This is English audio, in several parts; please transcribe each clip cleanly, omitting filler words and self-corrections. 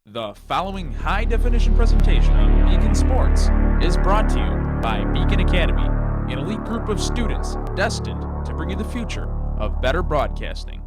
The following high-definition presentation of Beacon Sports is brought to you by Beacon Academy, an elite group of students destined to bring you the future of better broadcasting.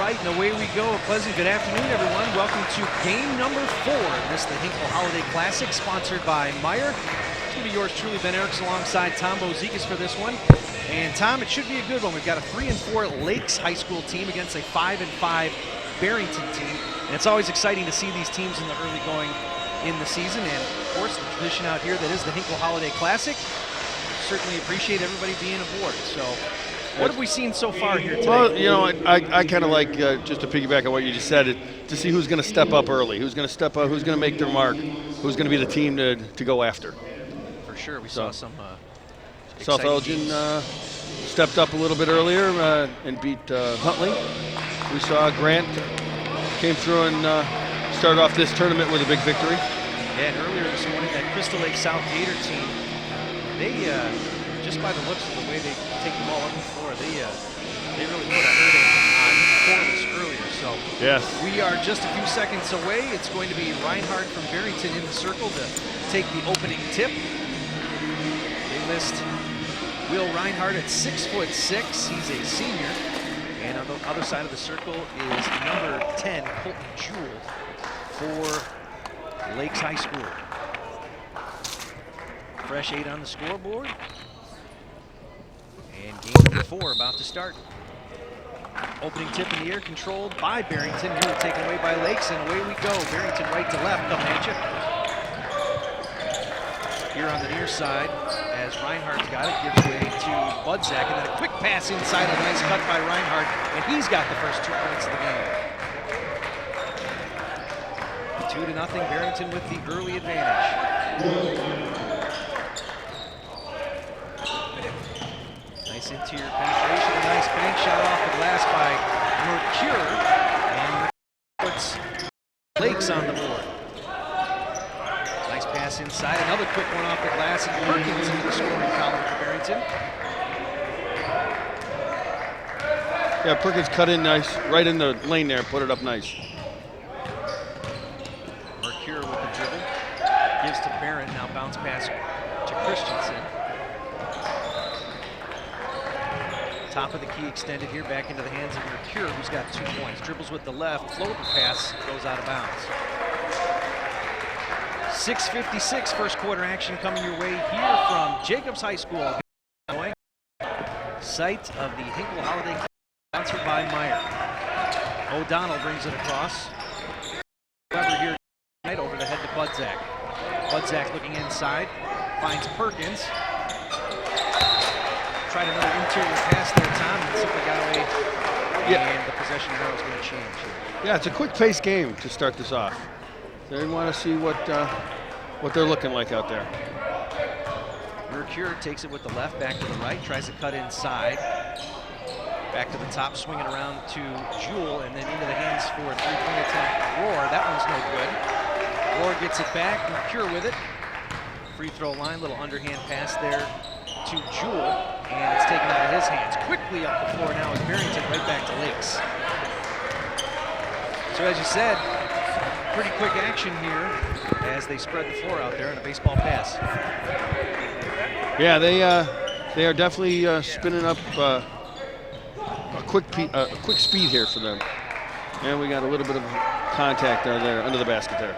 And away we go. A pleasant good afternoon, everyone. Welcome to game number 4 of this, the Hinkle Holiday Classic, sponsored by Meijer. It's going to be yours truly, Ben Erickson, alongside Tom Bozikas for this one. And Tom, it should be a good one. We've got a 3-4 Lakes High School team against a 5-5 Barrington team. And it's always exciting to see these teams in the early going in the season. And, of course, the tradition out here that is the Hinkle Holiday Classic. Certainly appreciate everybody being aboard. So, what have we seen so far here today? Well, you know, I kind of like, just to piggyback on what you just said, to see who's going to step up early, who's going to step up, who's going to make their mark, who's going to be the team to go after. For sure. We saw some South Elgin stepped up a little bit earlier and beat Huntley. We saw Grant came through and started off this tournament with a big victory. Yeah, and earlier this morning, that Crystal Lake South Gator team, they, just by the looks of the way they take the ball up the floor, they really put a hurting on Corliss earlier. So yes, we are just a few seconds away. It's going to be Reinhardt from Barrington in the circle to take the opening tip. They list Will Reinhardt at 6'6". He's a senior. And on the other side of the circle is number 10, Colton Jewell for Lakes High School. Fresh 8 on the scoreboard. And game number 4 about to start. Opening tip in the air, controlled by Barrington. Nearly taken away by Lakes, and away we go. Barrington right to left coming at you. Here on the near side, as Reinhardt's got it, gives way to Budzak, and then a quick pass inside, a nice cut by Reinhardt, and he's got the first 2 points of the game. 2-0, Barrington with the early advantage. Nice interior penetration, a nice bank shot off the glass by Mercure, and puts Lakes on the board. Nice pass inside, another quick one off the glass, and Perkins into the scoring column for Barrington. Yeah, Perkins cut in nice, right in the lane there, put it up nice. Mercure with the dribble, gives to Barrett, now bounce pass to Christensen. Top of the key extended here, back into the hands of Mercure, who's got 2 points. Dribbles with the left, floater pass, goes out of bounds. 6:56 first quarter action coming your way here from Jacobs High School, Illinois. Site of the Hinkle Holiday Classic, sponsored by Meijer. O'Donnell brings it across. Weber here tonight over the head to Budzak. Budzak looking inside, finds Perkins. Tried another interior pass there, Tom, and simply got away. Yeah. And the possession arrow is going to change here. Yeah, it's a quick-paced game to start this off. They want to see what they're looking like out there. Mercure takes it with the left, back to the right, tries to cut inside. Back to the top, swinging around to Jewell, and then into the hands for a 3-point attempt. Rohr, that one's no good. Rohr gets it back, Mercure with it. Free throw line, little underhand pass there to Jewell, and it's taken out of his hands. Quickly up the floor now is Barrington, right back to Lakes. So as you said, pretty quick action here as they spread the floor out there in a baseball pass. Yeah, they are definitely spinning up a quick speed here for them. And we got a little bit of contact there under the basket there.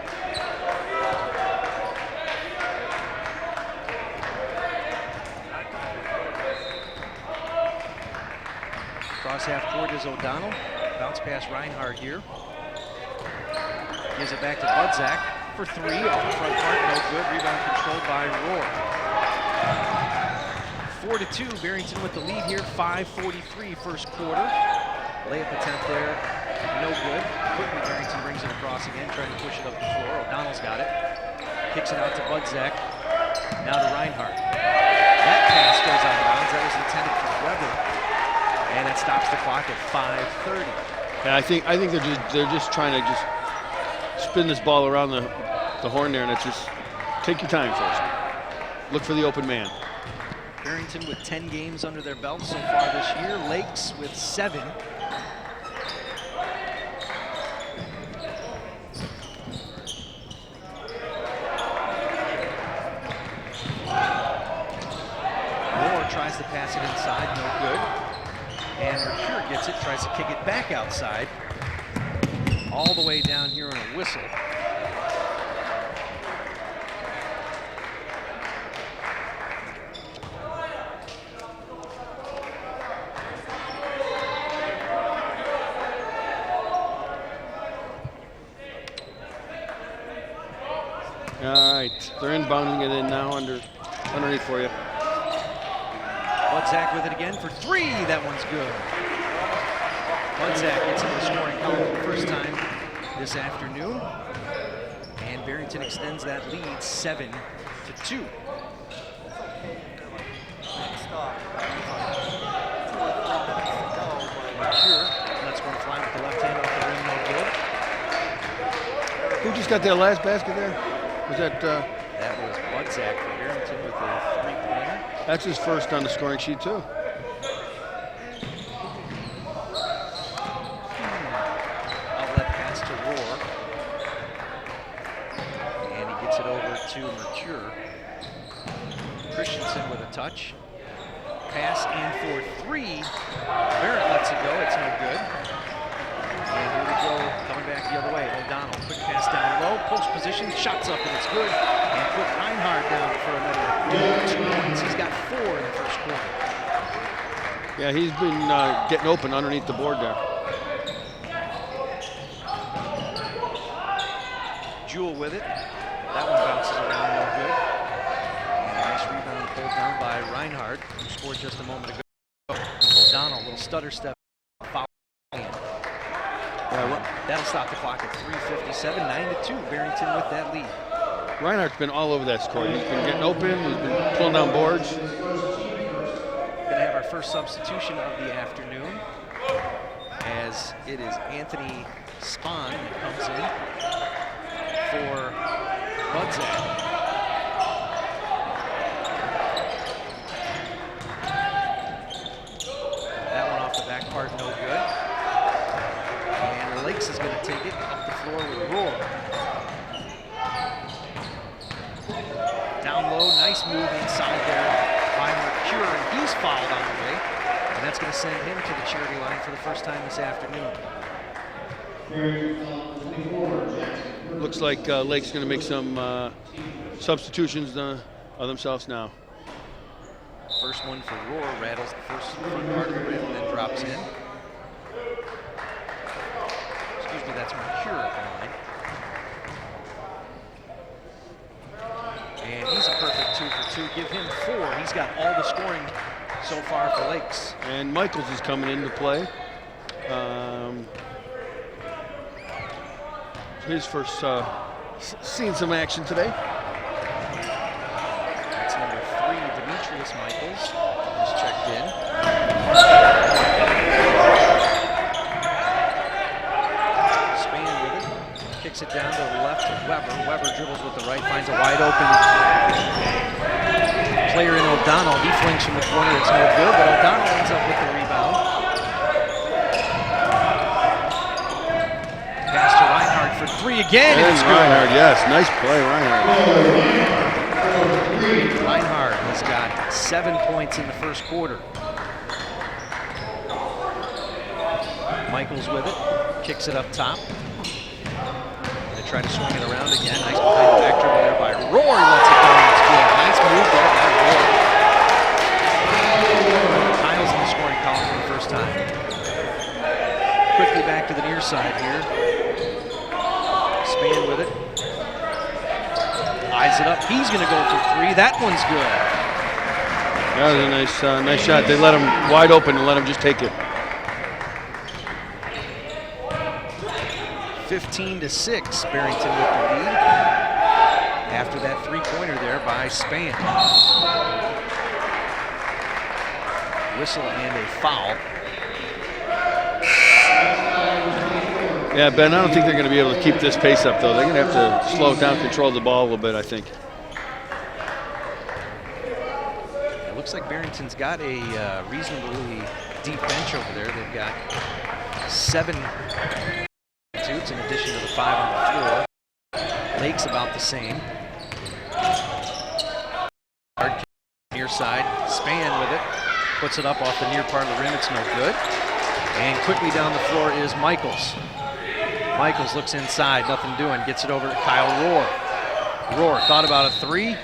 Cross half court is O'Donnell. Bounce pass Reinhardt here. Gives it back to Budzak for three. Off the front part, no good. Rebound controlled by Rohr. 4-2, Barrington with the lead here. 5:43 first quarter. Layup attempt there, no good. Quickly Barrington brings it across again, trying to push it up the floor. O'Donnell's got it. Kicks it out to Budzak. Now to Reinhardt. That pass goes out of bounds. That was intended for Weber. And it stops the clock at 5:30. Yeah, I think they're just trying to just spin this ball around the horn there, and it's just take your time first. Look for the open man. Barrington with 10 games under their belt so far this year. Lakes with 7. Moore tries to pass it inside, no good. And Mercure gets it, tries to kick it back outside. All the way down here on a whistle. All right, they're inbounding it in now underneath for you. Budzak with it again for three. That one's good. Budzak gets into the scoring column for the first time this afternoon. And Barrington extends that lead 7-2. Mercure lets one fly with the left hand off the rim, no good. Who just got that last basket there? Was that? That was Budzak for Barrington with a three-pointer. That's his first on the scoring sheet too. Outlet pass to Rohr. And he gets it over to Mercure. Christensen with a touch. Pass in for three. Barrett lets it go. It's no good. And here we go, coming back the other way. O'Donnell, quick pass down low, post position, shots up, and it's good. And put Reinhardt down for another 2 points. He's got 4 in the first quarter. Yeah, he's been getting open underneath the board there. Jewell with it. That one bounces around, no good. And a nice rebound pulled down by Reinhardt, who scored just a moment ago. O'Donnell, little stutter step, foul. That'll stop the clock at 3:57, 9-2. Barrington with that lead. Reinhardt's been all over that score. He's been getting open. He's been pulling down boards. We're gonna have our first substitution of the afternoon, as it is Anthony Spahn that comes in for Budzak. That one off the back part, no good. And Lakes is going to take it up the floor with Rohr. Down low, nice move inside there by Mercure, and he's fouled on the way. And that's going to send him to the charity line for the first time this afternoon. Looks like Lake's going to make some substitutions of themselves now. First one for Rohr, rattles the first front part of the rim and then drops in. Excuse me, that's Mercure at the line. And he's a perfect 2 for 2. Give him 4. He's got all the scoring so far for Lakes. And Michaels is coming into play. His first seen some action today. That's number 3, Demetrius Michaels, just checked in. Span with it, kicks it down to the left to Weber. Weber dribbles with the right, finds a wide open player in O'Donnell. He flings from the corner, it's no good, but O'Donnell ends up with the rebound. Pass to Reinhardt for 3 again, and it's good. Reinhardt, yes, nice play, Reinhardt. Reinhardt has got 7 points in the first quarter. Michaels with it. kicks it up top. They try to swing it around again. Nice behind the back dribble there by Rohr. Lets it go. It's good. Nice move there by Rohr. Kyle's in the scoring column for the first time. Quickly back to the near side here. Span with it. Eyes it up. He's going to go for three. That one's good. That was a nice shot. They let him wide open and let him just take it. 15-6, Barrington with the lead. After that three-pointer there by Span. Whistle and a foul. Yeah, Ben, I don't think they're going to be able to keep this pace up, though. They're going to have to slow it down, control the ball a little bit, I think. It looks like Barrington's got a reasonably deep bench over there. They've got 7 substitutes in addition to the 5 on the floor. Lake's about the same. Hard kick near side. Span with it. Puts it up off the near part of the rim. It's no good. And quickly down the floor is Michaels. Michaels looks inside, nothing doing, gets it over to Kyle Rohr. Rohr thought about a three,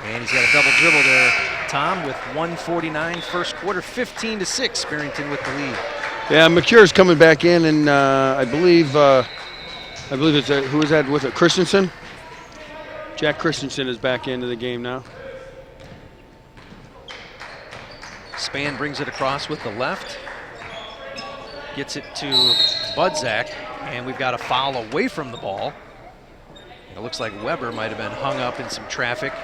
and he's got a double dribble there, Tom, with 1:49 first quarter, 15-6, Barrington with the lead. Yeah, McCure's coming back in, and I believe it's who is that with it? Christensen? Jack Christensen is back into the game now. Span brings it across with the left. Gets it to Budzak, and we've got a foul away from the ball. It looks like Weber might have been hung up in some traffic.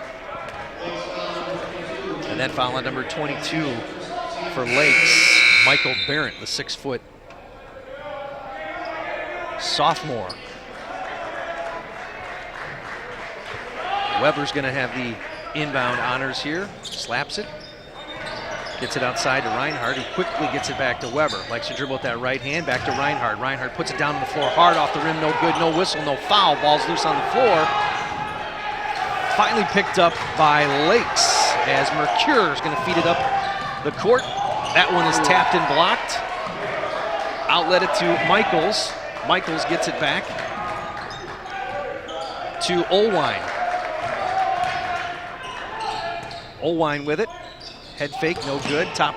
And that foul on number 22 for Lakes, Michael Barrett, the 6-foot sophomore. Weber's going to have the inbound honors here. Slaps it. Gets it outside to Reinhardt, who quickly gets it back to Weber. Likes to dribble with that right hand, back to Reinhardt. Reinhardt puts it down on the floor, hard off the rim, no good, no whistle, no foul. Ball's loose on the floor. Finally picked up by Lakes as Mercure is going to feed it up the court. That one is tapped and blocked. Outlet it to Michaels. Michaels gets it back to Olwine. Olwine with it. Head fake, no good. Top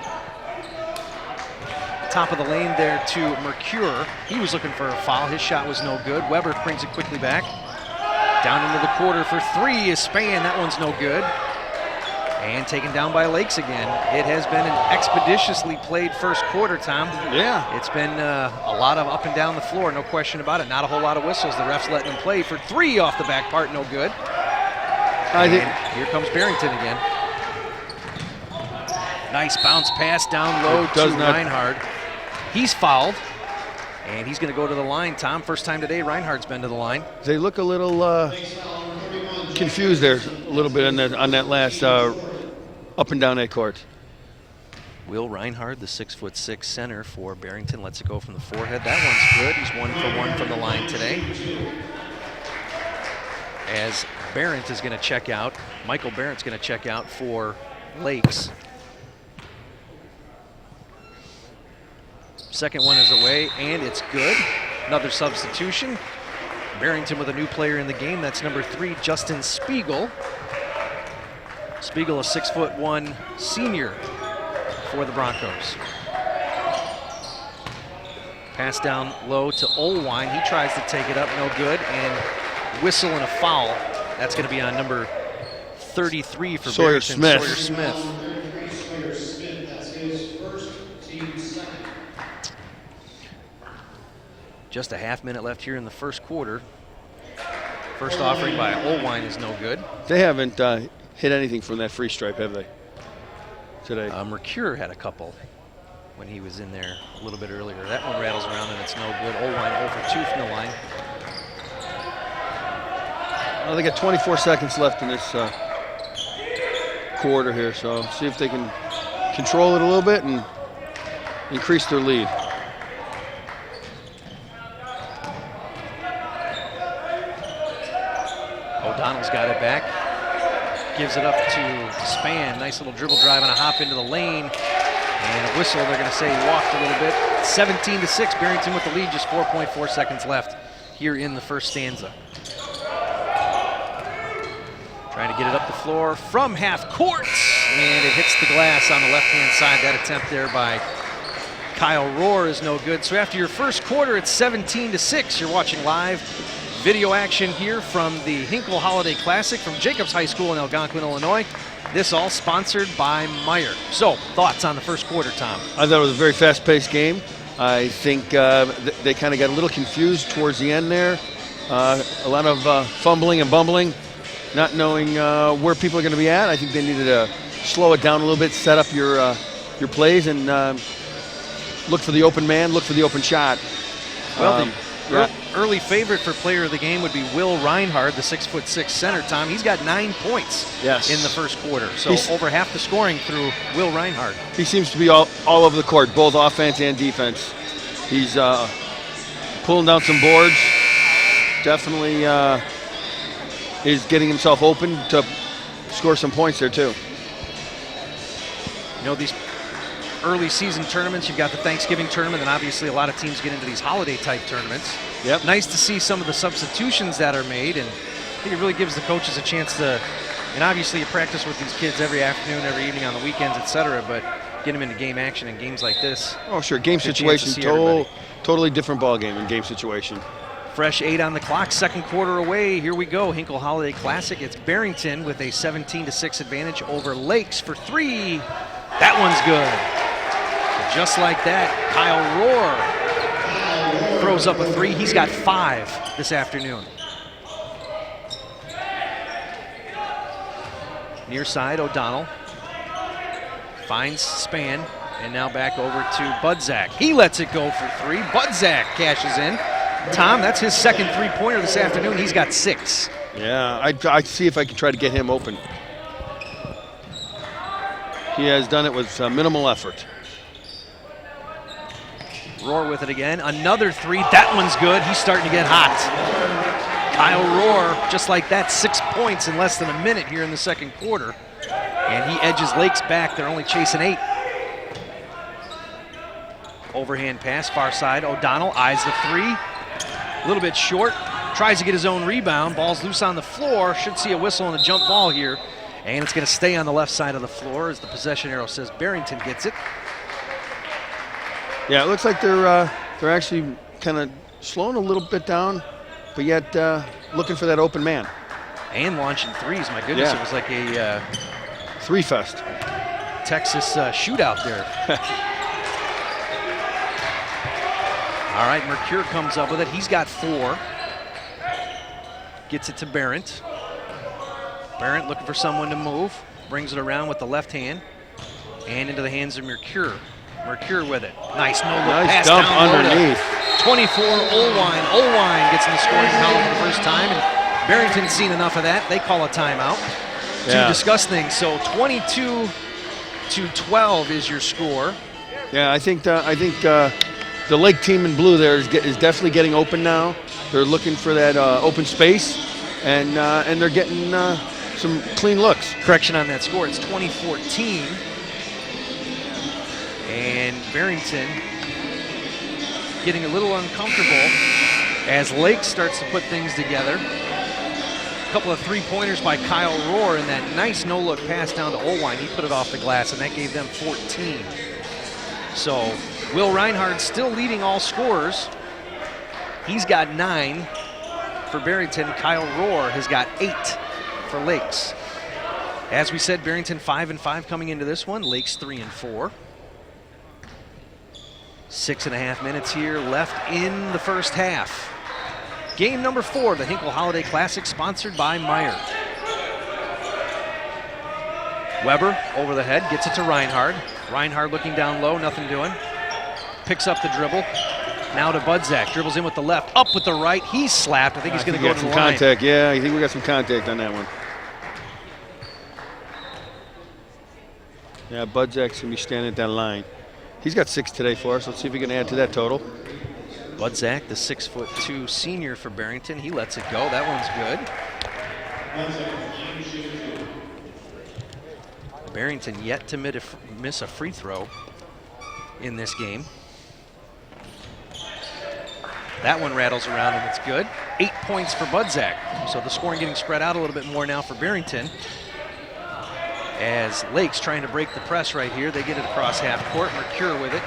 of the lane there to Mercure. He was looking for a foul. His shot was no good. Weber brings it quickly back. Down into the quarter for three is Span. That one's no good. And taken down by Lakes again. It has been an expeditiously played first quarter, Tom. Yeah. It's been a lot of up and down the floor, no question about it. Not a whole lot of whistles. The ref's letting them play for three off the back part, no good. And here comes Barrington again. Nice bounce pass down low to Reinhardt. He's fouled, and he's going to go to the line. Tom, first time today Reinhardt's been to the line. They look a little confused there, a little bit on that last up and down that court. Will Reinhardt, the 6'6" center for Barrington, lets it go from the forehead. That one's good. He's 1 for 1 from the line today. As Barrett is going to check out, Michael Barrett's going to check out for Lakes. Second one is away, and it's good. Another substitution. Barrington with a new player in the game. That's number 3, Justin Spiegel. Spiegel, a 6'1" senior for the Broncos. Pass down low to Olwine. He tries to take it up, no good, and whistle and a foul. That's going to be on number 33 for Sawyer Barrington, Smith. Sawyer Smith. Just a half minute left here in the first quarter. First offering by Olwine is no good. They haven't hit anything from that free stripe, have they, today? Mercure had a couple when he was in there a little bit earlier. That one rattles around and it's no good. Olwine 0 for 2 from the line. Well, they got 24 seconds left in this quarter here, so see if they can control it a little bit and increase their lead. O'Donnell's got it back. Gives it up to Span. Nice little dribble drive and a hop into the lane. And a whistle, they're going to say he walked a little bit. 17-6, Barrington with the lead, just 4.4 seconds left here in the first stanza. Trying to get it up the floor from half court, and it hits the glass on the left-hand side. That attempt there by Kyle Rohr is no good. So after your first quarter, it's 17-6. You're watching live video action here from the Hinkle Holiday Classic from Jacobs High School in Algonquin, Illinois. This all sponsored by Meijer. So, thoughts on the first quarter, Tom? I thought it was a very fast-paced game. I think they kind of got a little confused towards the end there. A lot of fumbling and bumbling, not knowing where people are going to be at. I think they needed to slow it down a little bit, set up your plays, and look for the open man, look for the open shot. Well, the early favorite for player of the game would be Will Reinhardt, the 6'6" center, Tom. He's got 9 points in the first quarter. So over half the scoring through Will Reinhardt. He seems to be all over the court, both offense and defense. He's pulling down some boards. Definitely is getting himself open to score some points there too. You know, these early season tournaments, you've got the Thanksgiving tournament, and obviously a lot of teams get into these holiday type tournaments. Yep. Nice to see some of the substitutions that are made, and I think it really gives the coaches a chance to, and obviously you practice with these kids every afternoon, every evening on the weekends, etc., but get them into game action in games like this. Oh, sure. Game situation, totally different ball game in game situation. Fresh 8 on the clock, second quarter away. Here we go, Hinkle Holiday Classic. It's Barrington with a 17-6 advantage over Lakes for 3. That one's good. Just like that, Kyle Rohr throws up a 3. He's got 5 this afternoon. Near side, O'Donnell finds Span, and now back over to Budzak. He lets it go for 3. Budzak cashes in. Tom, that's his second three-pointer this afternoon. He's got 6. Yeah, I'd see if I can try to get him open. He has done it with minimal effort. Rohr with it again. Another 3. That one's good. He's starting to get hot. Kyle Rohr, just like that, 6 points in less than a minute here in the second quarter. And he edges Lakes back. They're only chasing 8. Overhand pass, far side. O'Donnell eyes the 3. A little bit short. Tries to get his own rebound. Ball's loose on the floor. Should see a whistle and a jump ball here. And it's going to stay on the left side of the floor as the possession arrow says Barrington gets it. Yeah, it looks like they're actually kind of slowing a little bit down, but yet looking for that open man. And launching 3s. My goodness, Yeah. It was like a 3-fest. Texas shootout there. All right, Mercure comes up with it. He's got 4. Gets it to Barrett. Barrett looking for someone to move. Brings it around with the left hand. And into the hands of Mercure. Mercure with it. Nice no-look pass dump down underneath. 24, Olwine. Olwine gets in the scoring column for the first time, and Barrington's seen enough of that. They call a timeout to discuss things. So 22-12 is your score. Yeah, I think the Lake team in blue there is definitely getting open now. They're looking for that open space, and they're getting some clean looks. Correction on that score. It's 2014. And Barrington getting a little uncomfortable as Lake starts to put things together. A couple of 3-pointers by Kyle Rohr and that nice no-look pass down to Olwine. He put it off the glass, and that gave them 14. So Will Reinhardt still leading all scorers. He's got 9 for Barrington. Kyle Rohr has got 8 for Lakes. As we said, Barrington 5-5 coming into this one. Lakes 3-4. 6.5 minutes here left in the first half. Game number 4, the Hinkle Holiday Classic, sponsored by Meijer. Weber over the head, gets it to Reinhardt. Reinhardt looking down low, nothing doing. Picks up the dribble. Now to Budzak, dribbles in with the left, up with the right. He's slapped. I think he's going to go to the line. Contact, yeah. I think we got some contact on that one. Yeah, Budzak's going to be standing at that line. He's got 6 today for us. Let's see if we can add to that total. Budzak, the 6'2" senior for Barrington, he lets it go. That one's good. Barrington yet to miss a free throw. in this game. That one rattles around and it's good. 8 points for Budzak. So the scoring getting spread out a little bit more now for Barrington. As Lake's trying to break the press right here. They get it across half court. Mercure with it.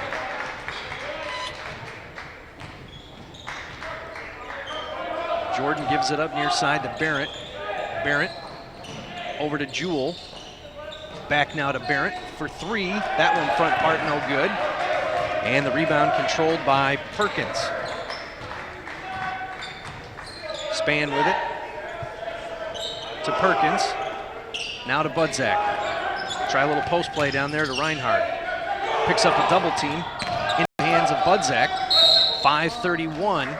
Jordan gives it up near side to Barrett. Barrett over to Jewell. Back now to Barrett for three. That one front part no good. And the rebound controlled by Perkins. Span with it to Perkins. Now to Budzak. Try a little post play down there to Reinhardt. Picks up a double team in the hands of Budzak. 5:31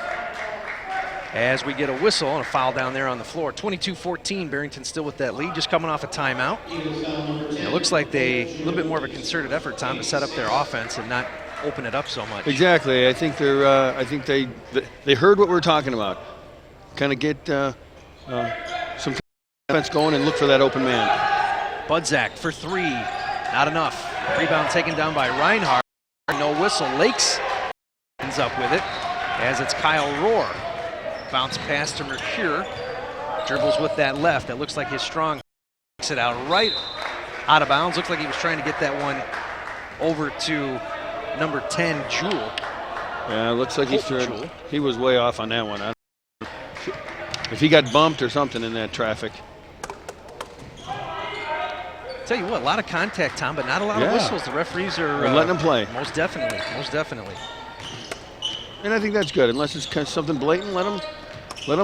as we get a whistle and a foul down there on the floor. 22-14, Barrington still with that lead, just coming off a timeout. And it looks like a little bit more of a concerted effort, Tom, to set up their offense and not open it up so much. Exactly. I think they heard what we were talking about. Kind of get some offense going and look for that open man. Budzak for three, not enough. Rebound taken down by Reinhardt. No whistle. Lakes ends up with it as it's Kyle Rohr. Bounce pass to Mercure. Dribbles with that left. That looks like his strong. Takes it out right out of bounds. Looks like he was trying to get that one over to number 10, Jewell. Yeah, looks like he was way off on that one. If he got bumped or something in that traffic. Tell you what, a lot of contact, Tom, but not a lot of whistles. The referees are letting them play. Most definitely, most definitely. And I think that's good. Unless it's kind of something blatant, let them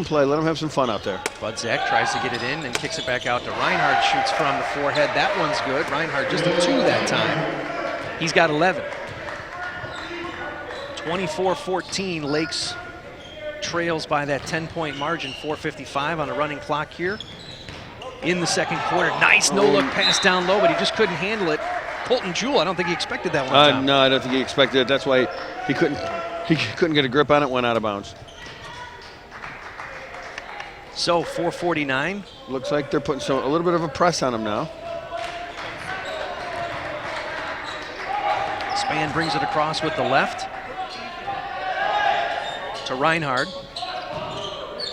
play. Let them have some fun out there. Budzak tries to get it in and kicks it back out to Reinhardt. Shoots from the forehead. That one's good. Reinhardt just a 2 that time. He's got 11. 24-14. Lakes trails by that 10-point margin. 4:55 on a running clock here in the second quarter. Nice no-look pass down low, but he just couldn't handle it. Colton Jewell, I don't think he expected that one. No, I don't think he expected it. That's why he couldn't get a grip on it. Went out of bounds. So 4:49. Looks like they're putting a little bit of a press on him now. Span brings it across with the left to Reinhardt.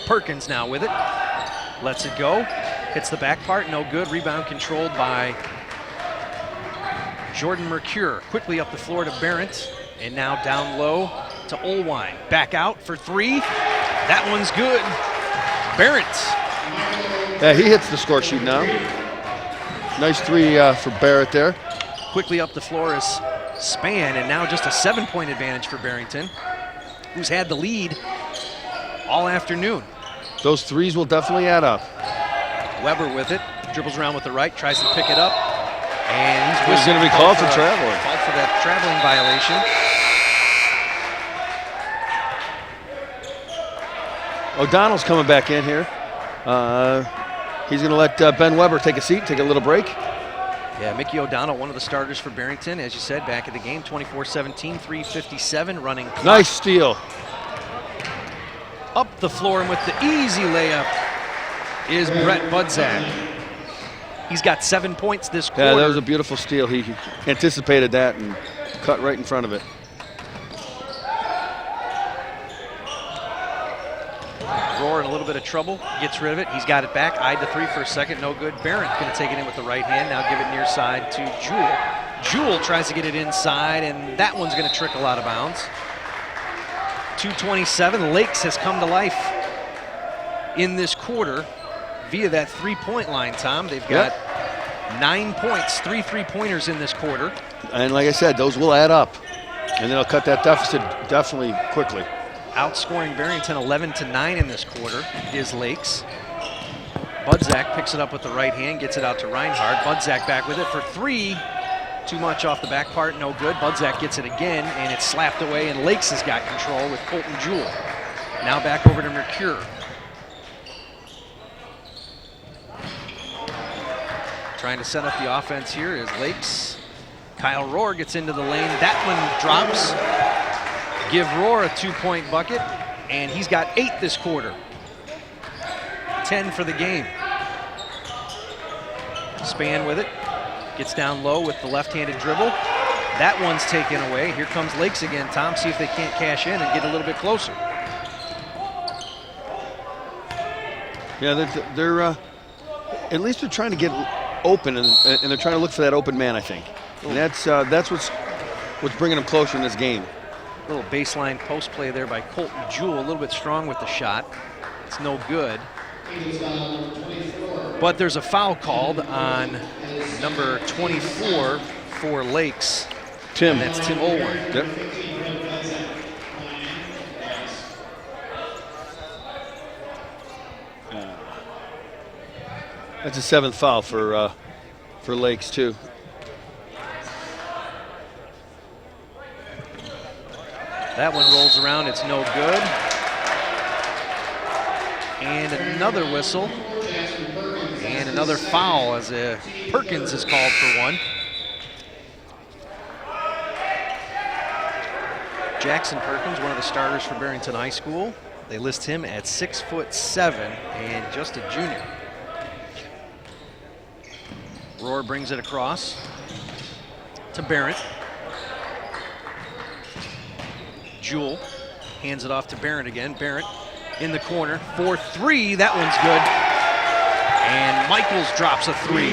Perkins now with it. Lets it go. Hits the back part, no good. Rebound controlled by Jordan Mercure. Quickly up the floor to Barrett. And now down low to Olwine. Back out for three. That one's good. Barrett. Yeah, he hits the score sheet now. Nice three for Barrett there. Quickly up the floor is Span, and now just a 7-point advantage for Barrington, who's had the lead all afternoon. Those threes will definitely add up. Weber with it, dribbles around with the right, tries to pick it up, and he's going to be called for traveling. Called for that traveling violation. O'Donnell's coming back in here. He's going to let Ben Weber take a seat, take a little break. Yeah, Mickey O'Donnell, one of the starters for Barrington, as you said, back in the game, 24-17, 3:57 running clock. Nice steal. Up the floor, and with the easy layup is Brett Budzak. He's got 7 points this quarter. Yeah, that was a beautiful steal. He anticipated that and cut right in front of it. Rohr in a little bit of trouble, gets rid of it. He's got it back, eyed the three for a second, no good. Barrett gonna take it in with the right hand, now give it near side to Jewell. Jewell tries to get it inside, and that one's gonna trickle out of bounds. 2:27, Lakes has come to life in this quarter via that three-point line, Tom. They've got 9 points, 3 3-pointers in this quarter. And like I said, those will add up, and they'll cut that deficit definitely quickly. Outscoring Barrington 11-9 in this quarter is Lakes. Budzak picks it up with the right hand, gets it out to Reinhardt. Budzak back with it for three. Too much off the back part, no good. Budzak gets it again, and it's slapped away, and Lakes has got control with Colton Jewell. Now back over to Mercure. Trying to set up the offense here is Lakes. Kyle Rohr gets into the lane. That one drops. Give Rohr a 2-point bucket, and he's got 8 this quarter. 10 for the game. Span with it. Gets down low with the left-handed dribble. That one's taken away. Here comes Lakes again, Tom. See if they can't cash in and get a little bit closer. Yeah, they're at least they're trying to get open, and they're trying to look for that open man, I think. And that's what's bringing them closer in this game. Little baseline post play there by Colton Jewell, a little bit strong with the shot. It's no good. But there's a foul called on number 24 for Lakes. Tim. And that's Tim Olwine. Yep. That's a 7th foul for Lakes too. That one rolls around, it's no good. And another whistle. And another foul as Perkins is called for one. Jackson Perkins, one of the starters for Barrington High School. They list him at 6'7" and just a junior. Rohr brings it across to Barrett. Jewell hands it off to Barrett again. Barrett in the corner for 3. That one's good. And Michaels drops a 3.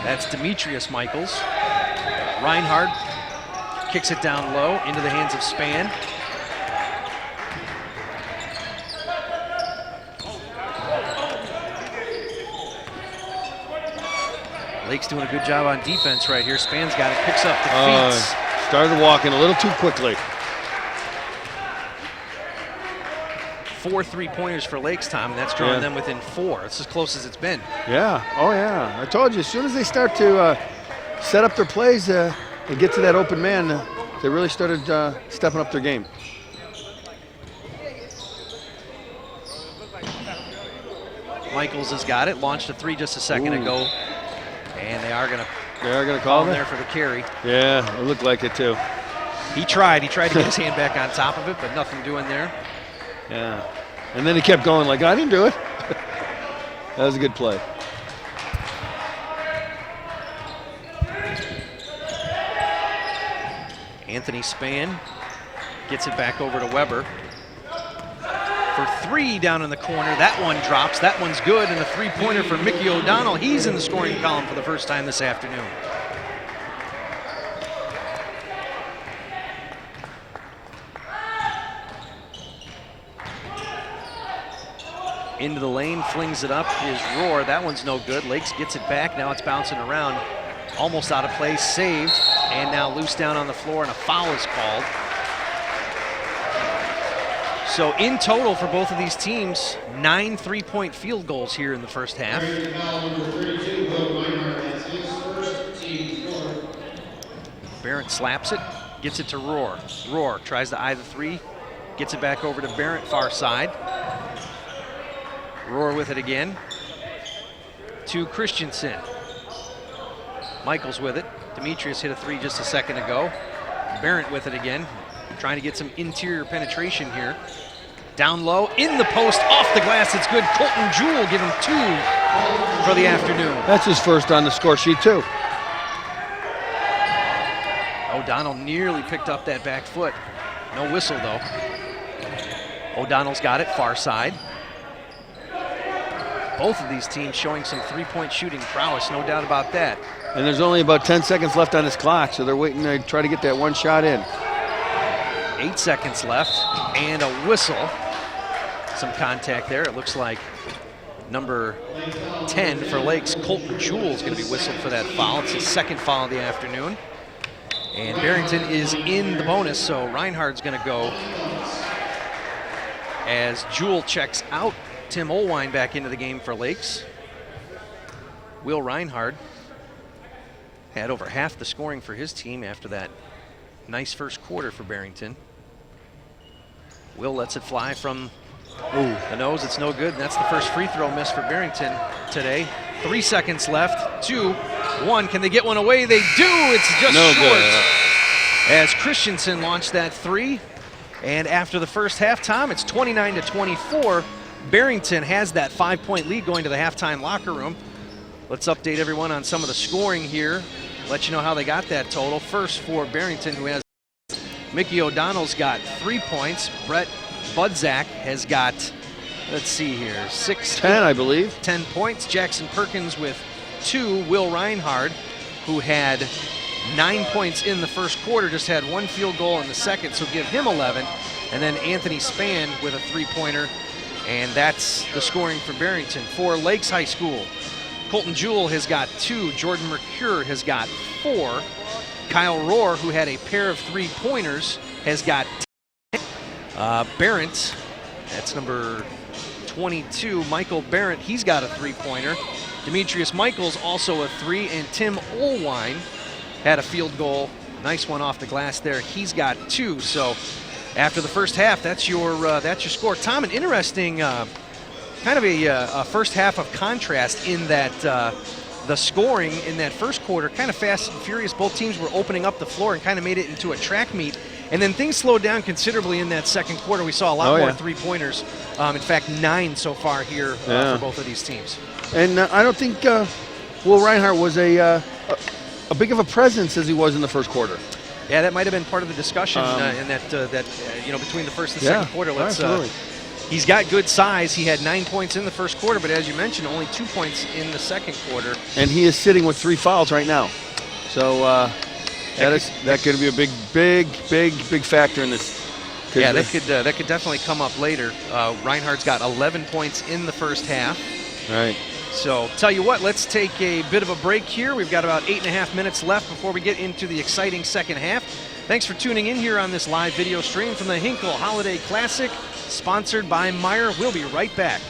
That's Demetrius Michaels. Reinhardt kicks it down low into the hands of Spann. Lake's doing a good job on defense right here. Spann's got it, picks up the feet. Started walking a little too quickly. 4 3-pointers for Lakes, Tom, and that's drawing them within 4. It's as close as it's been. Yeah, oh yeah. I told you, as soon as they start to set up their plays and get to that open man, they really started stepping up their game. Michaels has got it, launched a 3 just a second ago, and they are gonna call him there for the carry. Yeah, it looked like it too. He tried to get his hand back on top of it, but nothing doing there. Yeah, and then he kept going like, I didn't do it. That was a good play. Anthony Spann gets it back over to Weber. For 3 down in the corner. That one drops. That one's good. And a 3-pointer for Mickey O'Donnell. He's in the scoring column for the first time this afternoon. Into the lane, flings it up is Rohr. That one's no good. Lakes gets it back. Now it's bouncing around. Almost out of place. Saved. And now loose down on the floor, and a foul is called. So in total for both of these teams, 9 3-point field goals here in the first half. Barrett slaps it, gets it to Rohr. Rohr tries to eye the 3, gets it back over to Barrett, far side. Rohr with it again to Christensen. Michaels with it. Demetrius hit a 3 just a second ago. Barrett with it again, trying to get some interior penetration here. Down low, in the post, off the glass, it's good. Colton Jewell give him 2 for the afternoon. That's his first on the score sheet too. O'Donnell nearly picked up that back foot. No whistle though. O'Donnell's got it, far side. Both of these teams showing some 3-point shooting prowess, no doubt about that. And there's only about 10 seconds left on this clock, so they're waiting to try to get that one shot in. 8 seconds left, and a whistle. Some contact there. It looks like number 10 for Lakes, Colton Jewell, is going to be whistled for that foul. It's his second foul of the afternoon. And Barrington is in the bonus, so Reinhardt's going to go as Jewell checks out. Tim Olwine back into the game for Lakes. Will Reinhardt had over half the scoring for his team after that nice first quarter for Barrington. Will lets it fly from the nose. It's no good. And that's the first free throw miss for Barrington today. 3 seconds left. 2, 1. Can they get one away? They do. It's just no short. Good. As Christensen launched that 3. And after the first half, Tom, it's 29-24. Barrington has that 5-point lead going to the halftime locker room. Let's update everyone on some of the scoring here. Let you know how they got that total. First for Barrington, who has Mickey O'Donnell's got 3 points. Brett Budzak has got, let's see here, 10, I believe. 10 points. Jackson Perkins with 2. Will Reinhardt, who had 9 points in the first quarter, just had 1 field goal in the second, so give him 11. And then Anthony Spann with a 3-pointer, and that's the scoring for Barrington. For Lakes High School, Colton Jewell has got 2. Jordan Mercure has got 4. Kyle Rohr, who had a pair of 3-pointers, has got 10. Barrett, that's number 22. Michael Barrett, he's got a 3-pointer. Demetrius Michaels also a 3, and Tim Olwine had a field goal. Nice one off the glass there. He's got 2. So after the first half, that's your score. Tom, an interesting kind of a first half of contrast in that the scoring in that first quarter, kind of fast and furious. Both teams were opening up the floor and kind of made it into a track meet. And then things slowed down considerably in that second quarter. We saw a lot more 3-pointers. In fact, 9 so far here for both of these teams. And I don't think Will Reinhardt was a big of a presence as he was in the first quarter. Yeah, that might have been part of the discussion in that between the first and second quarter. Absolutely. He's got good size. He had 9 points in the first quarter, but as you mentioned, only 2 points in the second quarter. And he is sitting with 3 fouls right now. So that could be a big factor in this. Yeah, that could definitely come up later. Reinhardt's got 11 points in the first half. Right. So tell you what, let's take a bit of a break here. We've got about 8.5 minutes left before we get into the exciting second half. Thanks for tuning in here on this live video stream from the Hinkle Holiday Classic, sponsored by Meijer. We'll be right back.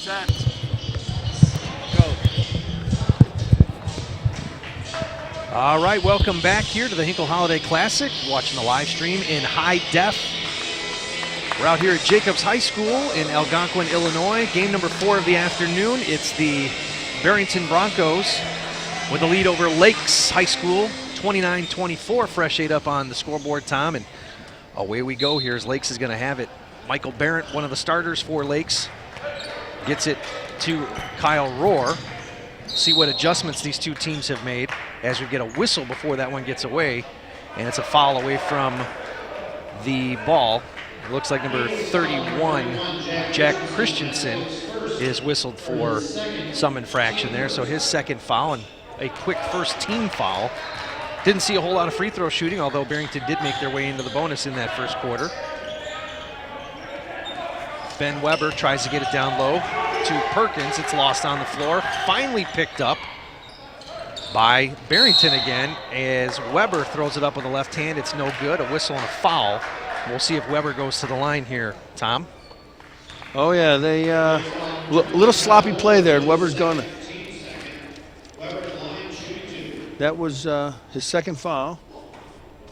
Set. Go. All right, welcome back here to the Hinkle Holiday Classic. Watching the live stream in high def. We're out here at Jacobs High School in Algonquin, Illinois. Game number 4 of the afternoon. It's the Barrington Broncos with a lead over Lakes High School, 29-24. Fresh 8 up on the scoreboard, Tom, and away we go here as Lakes is going to have it. Michael Barrett, one of the starters for Lakes, gets it to Kyle Rohr. See what adjustments these two teams have made as we get a whistle before that one gets away, and it's a foul away from the ball. It looks like number 31, Jack Christensen, is whistled for some infraction there, so his second foul and a quick first team foul. Didn't see a whole lot of free throw shooting, although Barrington did make their way into the bonus in that first quarter. Ben Weber tries to get it down low to Perkins. It's lost on the floor. Finally picked up by Barrington again as Weber throws it up with the left hand. It's no good. A whistle and a foul. We'll see if Weber goes to the line here, Tom. Oh, yeah, they little sloppy play there. Weber's gone. That was his second foul.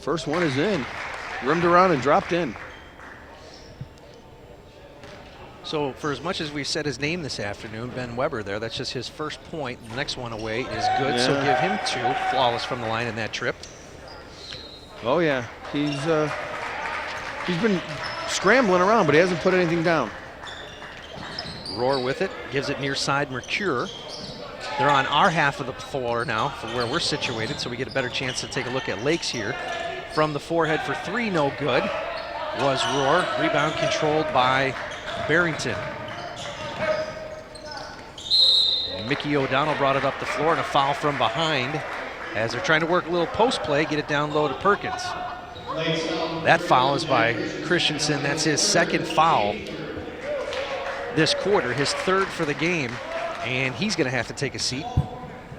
First one is in. Rimmed around and dropped in. So for as much as we said his name this afternoon, Ben Weber there, that's just his first point. The next one away is good, so give him 2. Flawless from the line in that trip. Oh, yeah. He's been scrambling around, but he hasn't put anything down. Rohr with it, gives it near side Mercure. They're on our half of the floor now for where we're situated, so we get a better chance to take a look at Lakes here. From the forehead for 3, no good, was Rohr. Rebound controlled by Barrington. Mickey O'Donnell brought it up the floor, and a foul from behind as they're trying to work a little post play, get it down low to Perkins. That foul is by Christensen. That's his second foul this quarter, his 3rd for the game, and he's going to have to take a seat.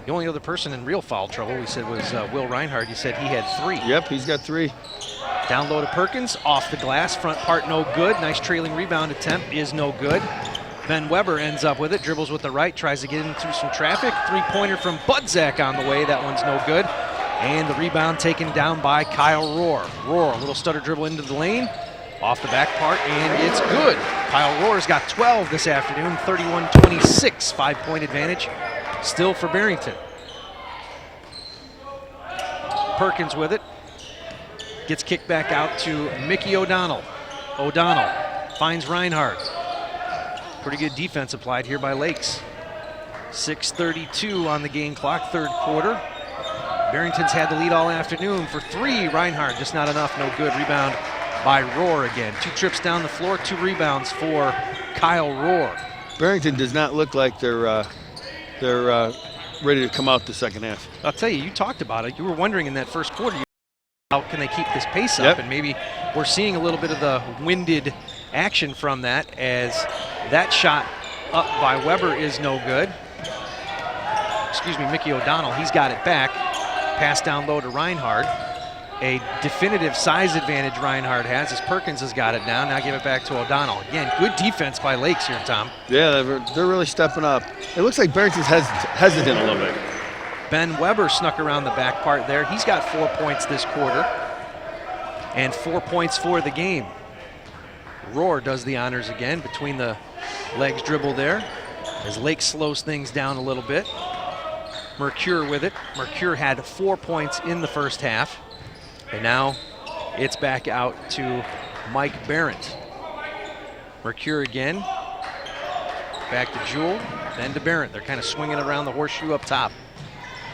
The only other person in real foul trouble, we said, was Will Reinhardt. He said he had 3. Yep, he's got 3. Down low to Perkins, off the glass, front part no good. Nice trailing rebound attempt is no good. Ben Weber ends up with it, dribbles with the right, tries to get into some traffic. 3-pointer from Budzak on the way, that one's no good. And the rebound taken down by Kyle Rohr. Rohr, a little stutter dribble into the lane, off the back part, and it's good. Kyle Rohr's got 12 this afternoon, 31-26, 5-point advantage still for Barrington. Perkins with it. Gets kicked back out to Mickey O'Donnell. O'Donnell finds Reinhardt. Pretty good defense applied here by Lakes. 6:32 on the game clock, 3rd quarter. Barrington's had the lead all afternoon for 3. Reinhardt just not enough, no good. Rebound by Rohr again. 2 trips down the floor, 2 rebounds for Kyle Rohr. Barrington does not look like they're ready to come out the second half. I'll tell you, you talked about it. You were wondering in that first quarter, how can they keep this pace up? Yep. And maybe we're seeing a little bit of the winded action from that, as that shot up by Weber is no good. Excuse me, Mickey O'Donnell, he's got it back. Pass down low to Reinhardt. A definitive size advantage Reinhardt has as Perkins has got it now. Now give it back to O'Donnell. Again, good defense by Lakes here, Tom. Yeah, they're really stepping up. It looks like Barrington's hesitant a little bit. Ben Weber snuck around the back part there. He's got 4 points this quarter and 4 points for the game. Rohr does the honors again between the legs dribble there as Lake slows things down a little bit. Mercure with it. Mercure had 4 points in the first half, and now it's back out to Mike Barrett. Mercure again. Back to Jewell, then to Barrett. They're kind of swinging around the horseshoe up top.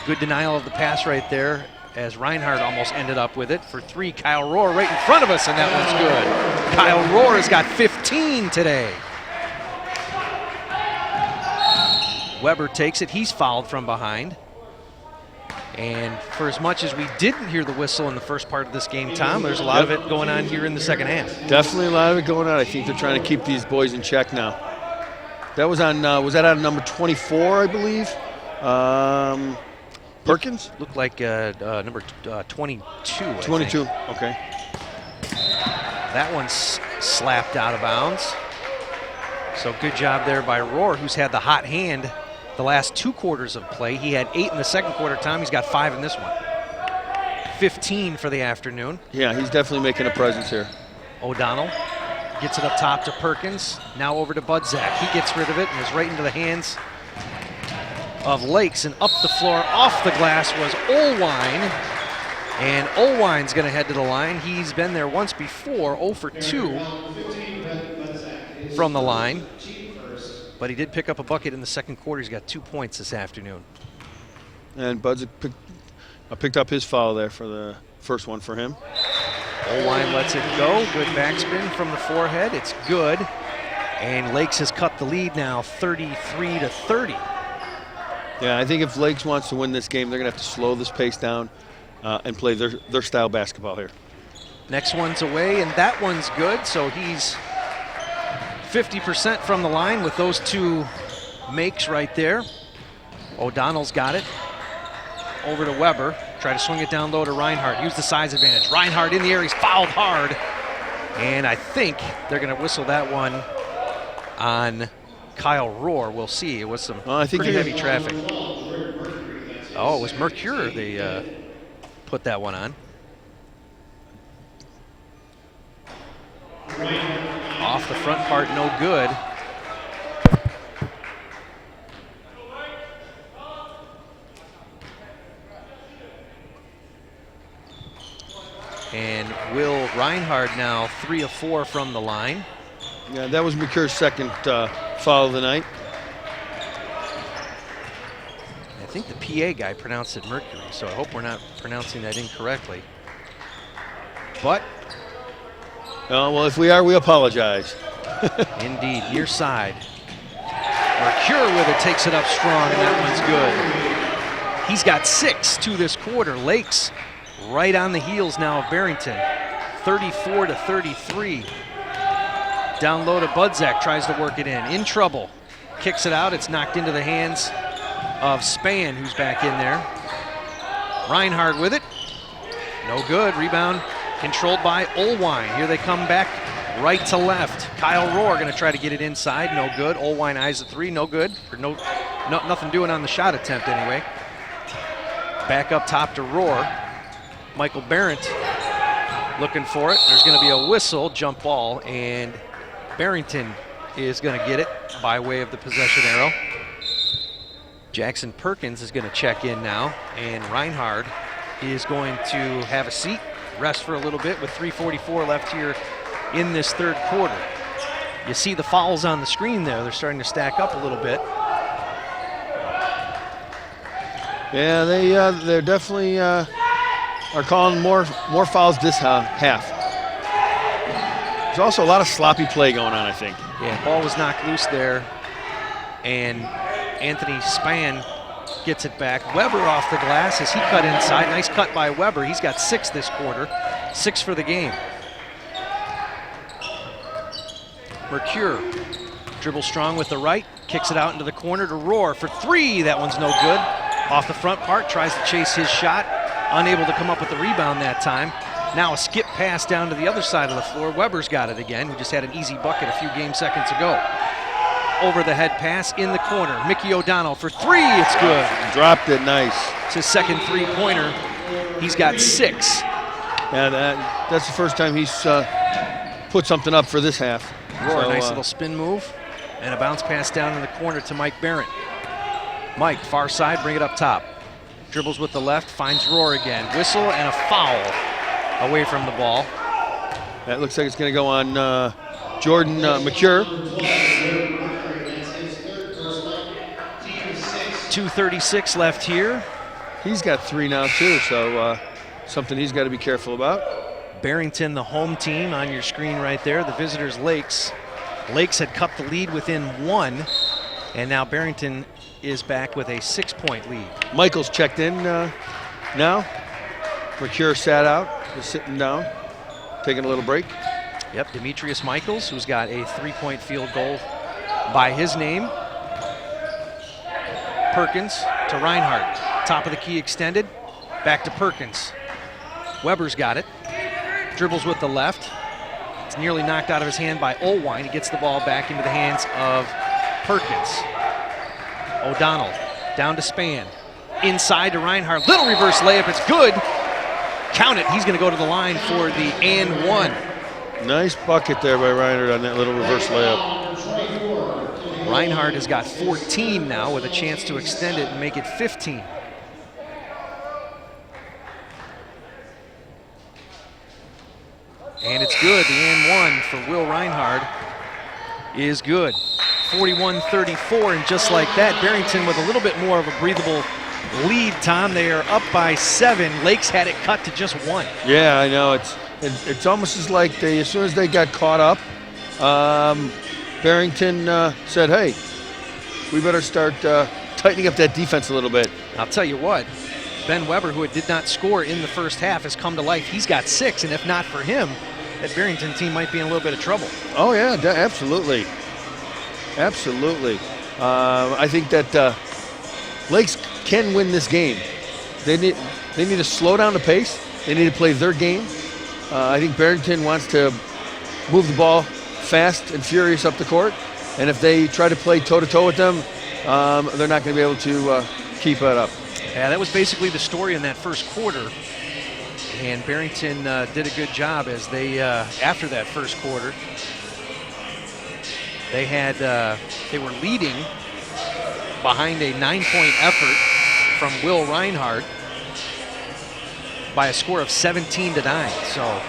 Good denial of the pass right there as Reinhardt almost ended up with it for 3. Kyle Rohr right in front of us, and that one's good. Kyle Rohr has got 15 today. Weber takes it. He's fouled from behind. And for as much as we didn't hear the whistle in the first part of this game, Tom, there's a lot of it going on here in the second half. Definitely a lot of it going on. I think they're trying to keep these boys in check now. That was on, was that on number 24, I believe? Perkins? Looked like number 22. 22, okay. That one's slapped out of bounds. So good job there by Rohr, who's had the hot hand the last 2 quarters of play. He had 8 in the second quarter. Tom, he's got 5 in this one. 15 for the afternoon. Yeah, he's definitely making a presence here. O'Donnell gets it up top to Perkins. Now over to Budzak. He gets rid of it and is right into the hands of Lakes. And up the floor, off the glass was Olwine. And Olwine's going to head to the line. He's been there once before, 0 for 2 from the line. But he did pick up a bucket in the second quarter. He's got 2 points this afternoon. And Budzak picked up his foul there for the first one for him. Olwine lets it go. Good backspin from the forehead. It's good. And Lakes has cut the lead now 33-30. Yeah, I think if Lakes wants to win this game, they're going to have to slow this pace down and play their style basketball here. Next one's away, and that one's good. So he's 50% from the line with those 2 makes right there. O'Donnell's got it. Over to Weber. Try to swing it down low to Reinhardt. Use the size advantage. Reinhardt in the air. He's fouled hard. And I think they're going to whistle that one on Kyle Rohr. We'll see. It was some pretty heavy traffic. Oh, it was Mercure they put that one on. Off the front part, no good. And Will Reinhardt now 3 of 4 from the line. Yeah, that was McCure's second foul of the night. I think the PA guy pronounced it Mercury, so I hope we're not pronouncing that incorrectly. But well, if we are, we apologize. indeed, near side. Mercure with it, takes it up strong, and that one's good. He's got 6 to this quarter. Lakes right on the heels now of Barrington, 34-33. Down low to Budzak, tries to work it in trouble. Kicks it out, it's knocked into the hands of Spann, who's back in there. Reinhardt with it, no good. Rebound controlled by Olwine. Here they come back right to left. Kyle Rohr going to try to get it inside, no good. Olwine eyes the 3, no good. Or nothing doing on the shot attempt anyway. Back up top to Rohr. Michael Barrett looking for it. There's going to be a whistle, jump ball, and Barrington is going to get it by way of the possession arrow. Jackson Perkins is going to check in now, and Reinhardt is going to have a seat, rest for a little bit with 3:44 left here in this third quarter. You see the fouls on the screen there. They're starting to stack up a little bit. Yeah, they're definitely are calling more fouls this half. There's also a lot of sloppy play going on, I think. Yeah, ball was knocked loose there, and Anthony Spann gets it back. Weber off the glass as he cut inside. Nice cut by Weber. He's got 6 this quarter, 6 for the game. Mercure dribbles strong with the right, kicks it out into the corner to Rohr for 3. That one's no good. Off the front part, tries to chase his shot. Unable to come up with the rebound that time. Now a skip pass down to the other side of the floor. Weber's got it again, who just had an easy bucket a few game seconds ago. Over the head pass in the corner. Mickey O'Donnell for 3, it's good. Dropped it, nice. It's his second 3-pointer. He's got 6. And that's the first time he's put something up for this half. Rohr, nice little spin move. And a bounce pass down in the corner to Mike Barrett. Mike, far side, bring it up top. Dribbles with the left, finds Rohr again. Whistle and a foul away from the ball. That looks like it's going to go on Jordan McCure. 2:36 left here. He's got 3 now too, so something he's got to be careful about. Barrington, the home team, on your screen right there. The visitors, Lakes. Lakes had cut the lead within 1, and now Barrington is back with a 6-point lead. Michael's checked in now. Mercure sat out, is sitting down, taking a little break. Yep, Demetrius Michaels, who's got a 3-point field goal by his name. Perkins to Reinhardt. Top of the key extended. Back to Perkins. Weber's got it. Dribbles with the left. It's nearly knocked out of his hand by Olwine. He gets the ball back into the hands of Perkins. O'Donnell down to Spann. Inside to Reinhardt. Little reverse layup. It's good. Count it. He's going to go to the line for the and one. Nice bucket there by Reinhardt on that little reverse layup. Reinhardt has got 14 now with a chance to extend it and make it 15. And it's good. The and one for Will Reinhardt is good. 41-34, and just like that, Barrington with a little bit more of a breathable lead, Tom. They are up by 7. Lakes had it cut to just 1. Yeah, I know. It's almost as like as soon as they got caught up, Barrington said, hey, we better start tightening up that defense a little bit. I'll tell you what, Ben Weber, who did not score in the first half, has come to life. He's got 6, and if not for him, that Barrington team might be in a little bit of trouble. Oh, yeah, absolutely. Absolutely. I think that Lakes can win this game. They need to slow down the pace. They need to play their game. I think Barrington wants to move the ball fast and furious up the court, and if they try to play toe-to-toe with them, they're not going to be able to keep it up. Yeah, that was basically the story in that first quarter, and Barrington did a good job as they, after that first quarter, they were leading behind a 9-point effort from Will Reinhardt by a score of 17-9. So,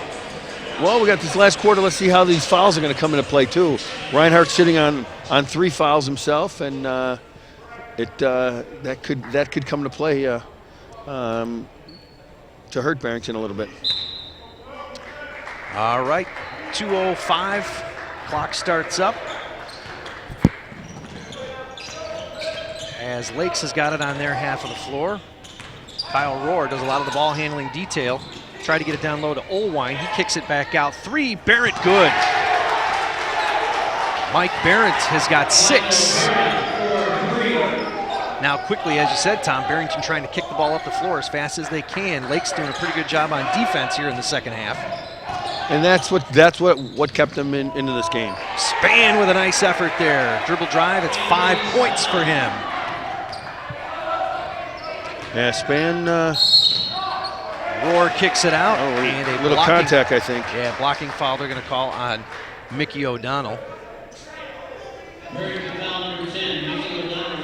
well, we got this last quarter. Let's see how these fouls are going to come into play too. Reinhardt sitting on 3 fouls himself, and that could come to play to hurt Barrington a little bit. All right, 2:05. Clock starts up. As Lakes has got it on their half of the floor. Kyle Rohr does a lot of the ball handling detail. Try to get it down low to Olwine. He kicks it back out. 3, Barrett good. Mike Barrett has got 6. Now quickly, as you said, Tom, Barrington trying to kick the ball up the floor as fast as they can. Lakes doing a pretty good job on defense here in the second half. And that's what kept them into this game. Spann with a nice effort there. Dribble drive, it's 5 points for him. Yeah, Spann. Rohr kicks it out. Oh, and a little blocking, contact, I think. Yeah, blocking foul they're going to call on Mickey O'Donnell.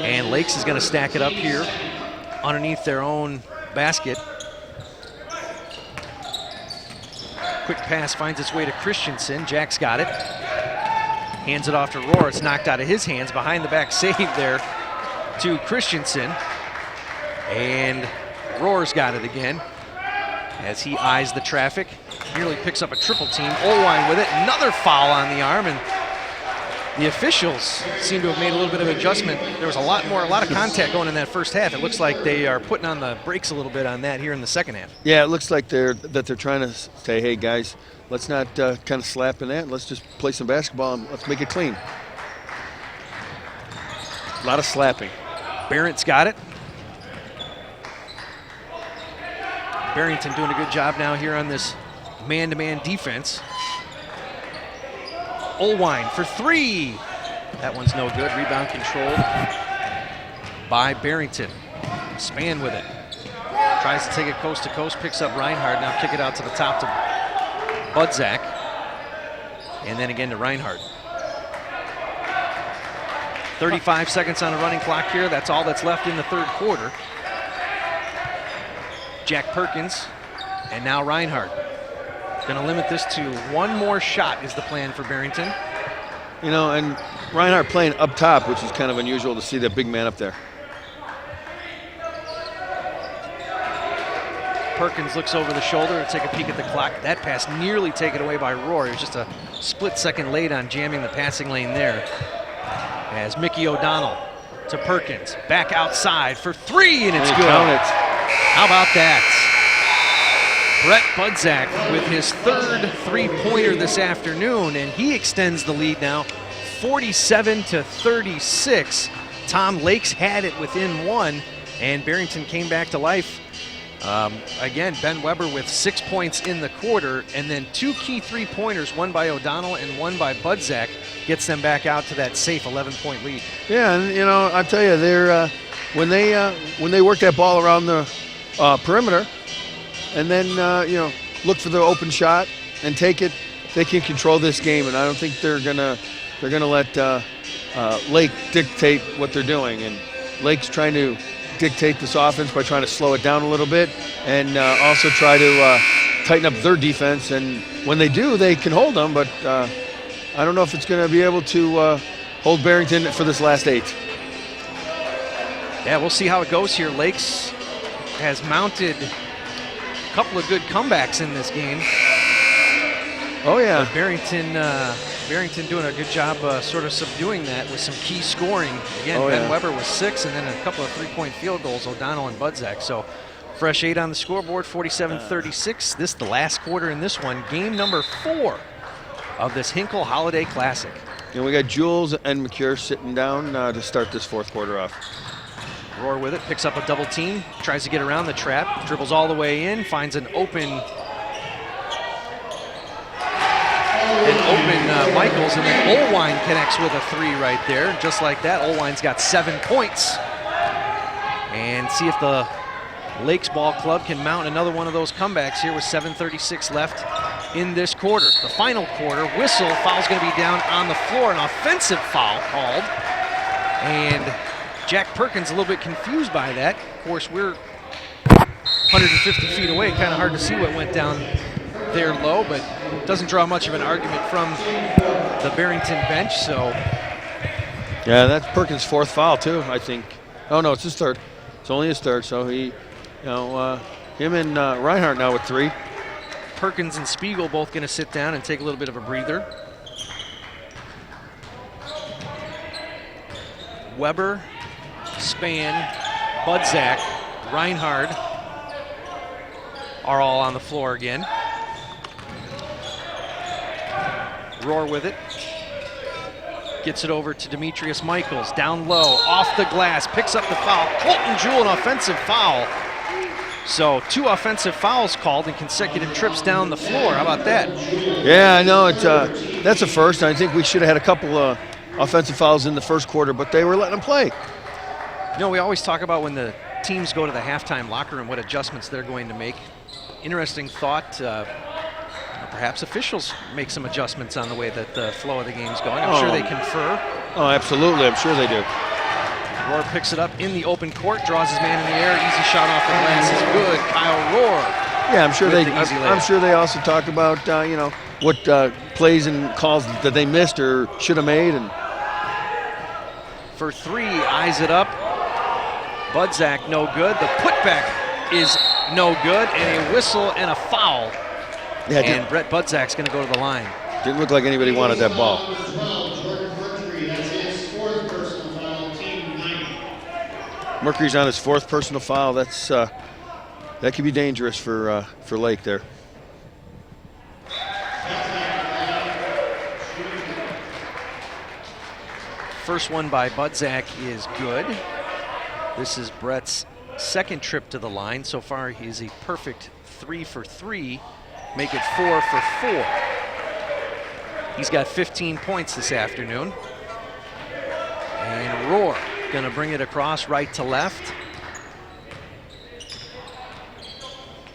And Lakes is going to stack it up here underneath their own basket. Quick pass finds its way to Christensen. Jack's got it. Hands it off to Rohr. It's knocked out of his hands. Behind the back save there to Christensen. And Rohr's got it again as he eyes the traffic. Nearly picks up a triple team. Olwine with it. Another foul on the arm, and the officials seem to have made a little bit of adjustment. There was a lot of contact going in that first half. It looks like they are putting on the brakes a little bit on that here in the second half. Yeah, it looks like they're trying to say, hey guys, let's not kind of slap in that. Let's just play some basketball and let's make it clean. A lot of slapping. Barrett's got it. Barrington doing a good job now here on this man-to-man defense. Olwine for 3. That one's no good. Rebound controlled by Barrington. Spann with it. Tries to take it coast to coast, picks up Reinhardt. Now kick it out to the top to Budzak. And then again to Reinhardt. 35 seconds on the running clock here. That's all that's left in the third quarter. Jack Perkins and now Reinhardt. Going to limit this to 1 more shot is the plan for Barrington. You know, and Reinhardt playing up top, which is kind of unusual to see that big man up there. Perkins looks over the shoulder to take a peek at the clock. That pass nearly taken away by Rohr. It was just a split second late on jamming the passing lane there. As Mickey O'Donnell to Perkins. Back outside for 3, and it's good. Count it. How about that? Brett Budzak with his 3rd three-pointer this afternoon, and he extends the lead now 47-36. Tom, Lakes had it within 1, and Barrington came back to life Again, Ben Weber with 6 points in the quarter, and then 2 key three-pointers, one by O'Donnell and one by Budzak, gets them back out to that safe 11-point lead. Yeah, and you know, I tell you, they're when they work that ball around the perimeter, and then you know, look for the open shot and take it, they can control this game. And I don't think they're gonna let Lake dictate what they're doing. And Lake's trying to dictate this offense by trying to slow it down a little bit, and also try to tighten up their defense. And when they do, they can hold them. But I don't know if it's going to be able to hold Barrington for this last 8. Yeah, we'll see how it goes here. Lakes has mounted a couple of good comebacks in this game. Oh yeah. But Barrington doing a good job sort of subduing that with some key scoring. Again, Ben Weber was 6, and then a couple of three-point field goals, O'Donnell and Budzak. So fresh 8 on the scoreboard, 47-36. This the last quarter in this one. Game number 4 of this Hinkle Holiday Classic. And we got Jules and McCure sitting down to start this 4th quarter off. Roar with it, picks up a double team, tries to get around the trap, dribbles all the way in, finds an open Michaels, and then Olwine connects with a 3 right there. Just like that, Olwine's got 7 points. And see if the Lakes Ball Club can mount another one of those comebacks here with 7:36 left in this quarter. The final quarter, whistle, foul's going to be down on the floor, an offensive foul called. And Jack Perkins a little bit confused by that. Of course, we're 150 feet away, kind of hard to see what went down there low, but doesn't draw much of an argument from the Barrington bench. So yeah, that's Perkins' 4th foul too, I think. Oh no, it's his 3rd. It's only his 3rd. So he, you know, him and Reinhardt now with 3. Perkins and Spiegel both going to sit down and take a little bit of a breather. Weber, Spann, Budzak, Reinhardt are all on the floor again. Roar with it. Gets it over to Demetrius Michaels. Down low, off the glass, picks up the foul. Colton Jewell, an offensive foul. So 2 offensive fouls called in consecutive trips down the floor. How about that? Yeah, I know. That's a first. I think we should have had a couple of offensive fouls in the 1st quarter, but they were letting them play. You know, we always talk about when the teams go to the halftime locker room, what adjustments they're going to make. Interesting thought. Perhaps officials make some adjustments on the way that the flow of the game's going. I'm sure they confer. Oh, absolutely. I'm sure they do. Roar picks it up in the open court, draws his man in the air. Easy shot off the glass is good. Kyle Roar. Yeah, I'm sure they also talk about you know, what plays and calls that they missed or should have made. And for 3, eyes it up. Budzak no good. The putback is no good, and a whistle and a foul. Yeah, and Brett Budzak's going to go to the line. Didn't look like anybody wanted that ball. Mercury's on his 4th personal foul. That's that could be dangerous for Lake there. First one by Budzak is good. This is Brett's 2nd trip to the line. So far, he's a perfect 3 for 3. Make it 4 for 4. He's got 15 points this afternoon. And Roar gonna bring it across right to left.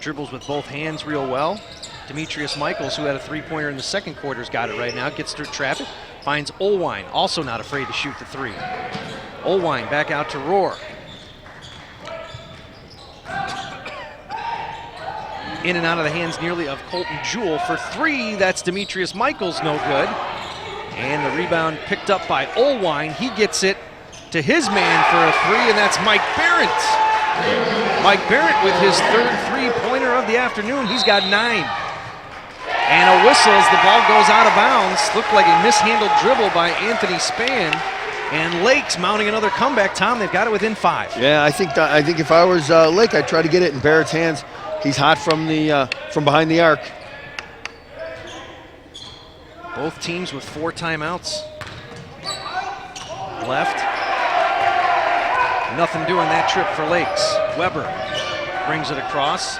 Dribbles with both hands real well. Demetrius Michaels, who had a 3-pointer in the 2nd quarter, has got it right now. Gets through traffic, finds Olwine, also not afraid to shoot the 3. Olwine back out to Roar. In and out of the hands nearly of Colton Jewell for 3. That's Demetrius Michaels, no good. And the rebound picked up by Olwine. He gets it to his man for a 3, and that's Mike Barrett. Mike Barrett with his 3rd 3-pointer of the afternoon. He's got 9. And a whistle as the ball goes out of bounds. Looked like a mishandled dribble by Anthony Spann. And Lake's mounting another comeback. Tom, they've got it within 5. Yeah, I think if I was Lake, I'd try to get it in Barrett's hands. He's hot from behind the arc. Both teams with 4 timeouts left. Nothing doing that trip for Lakes. Weber brings it across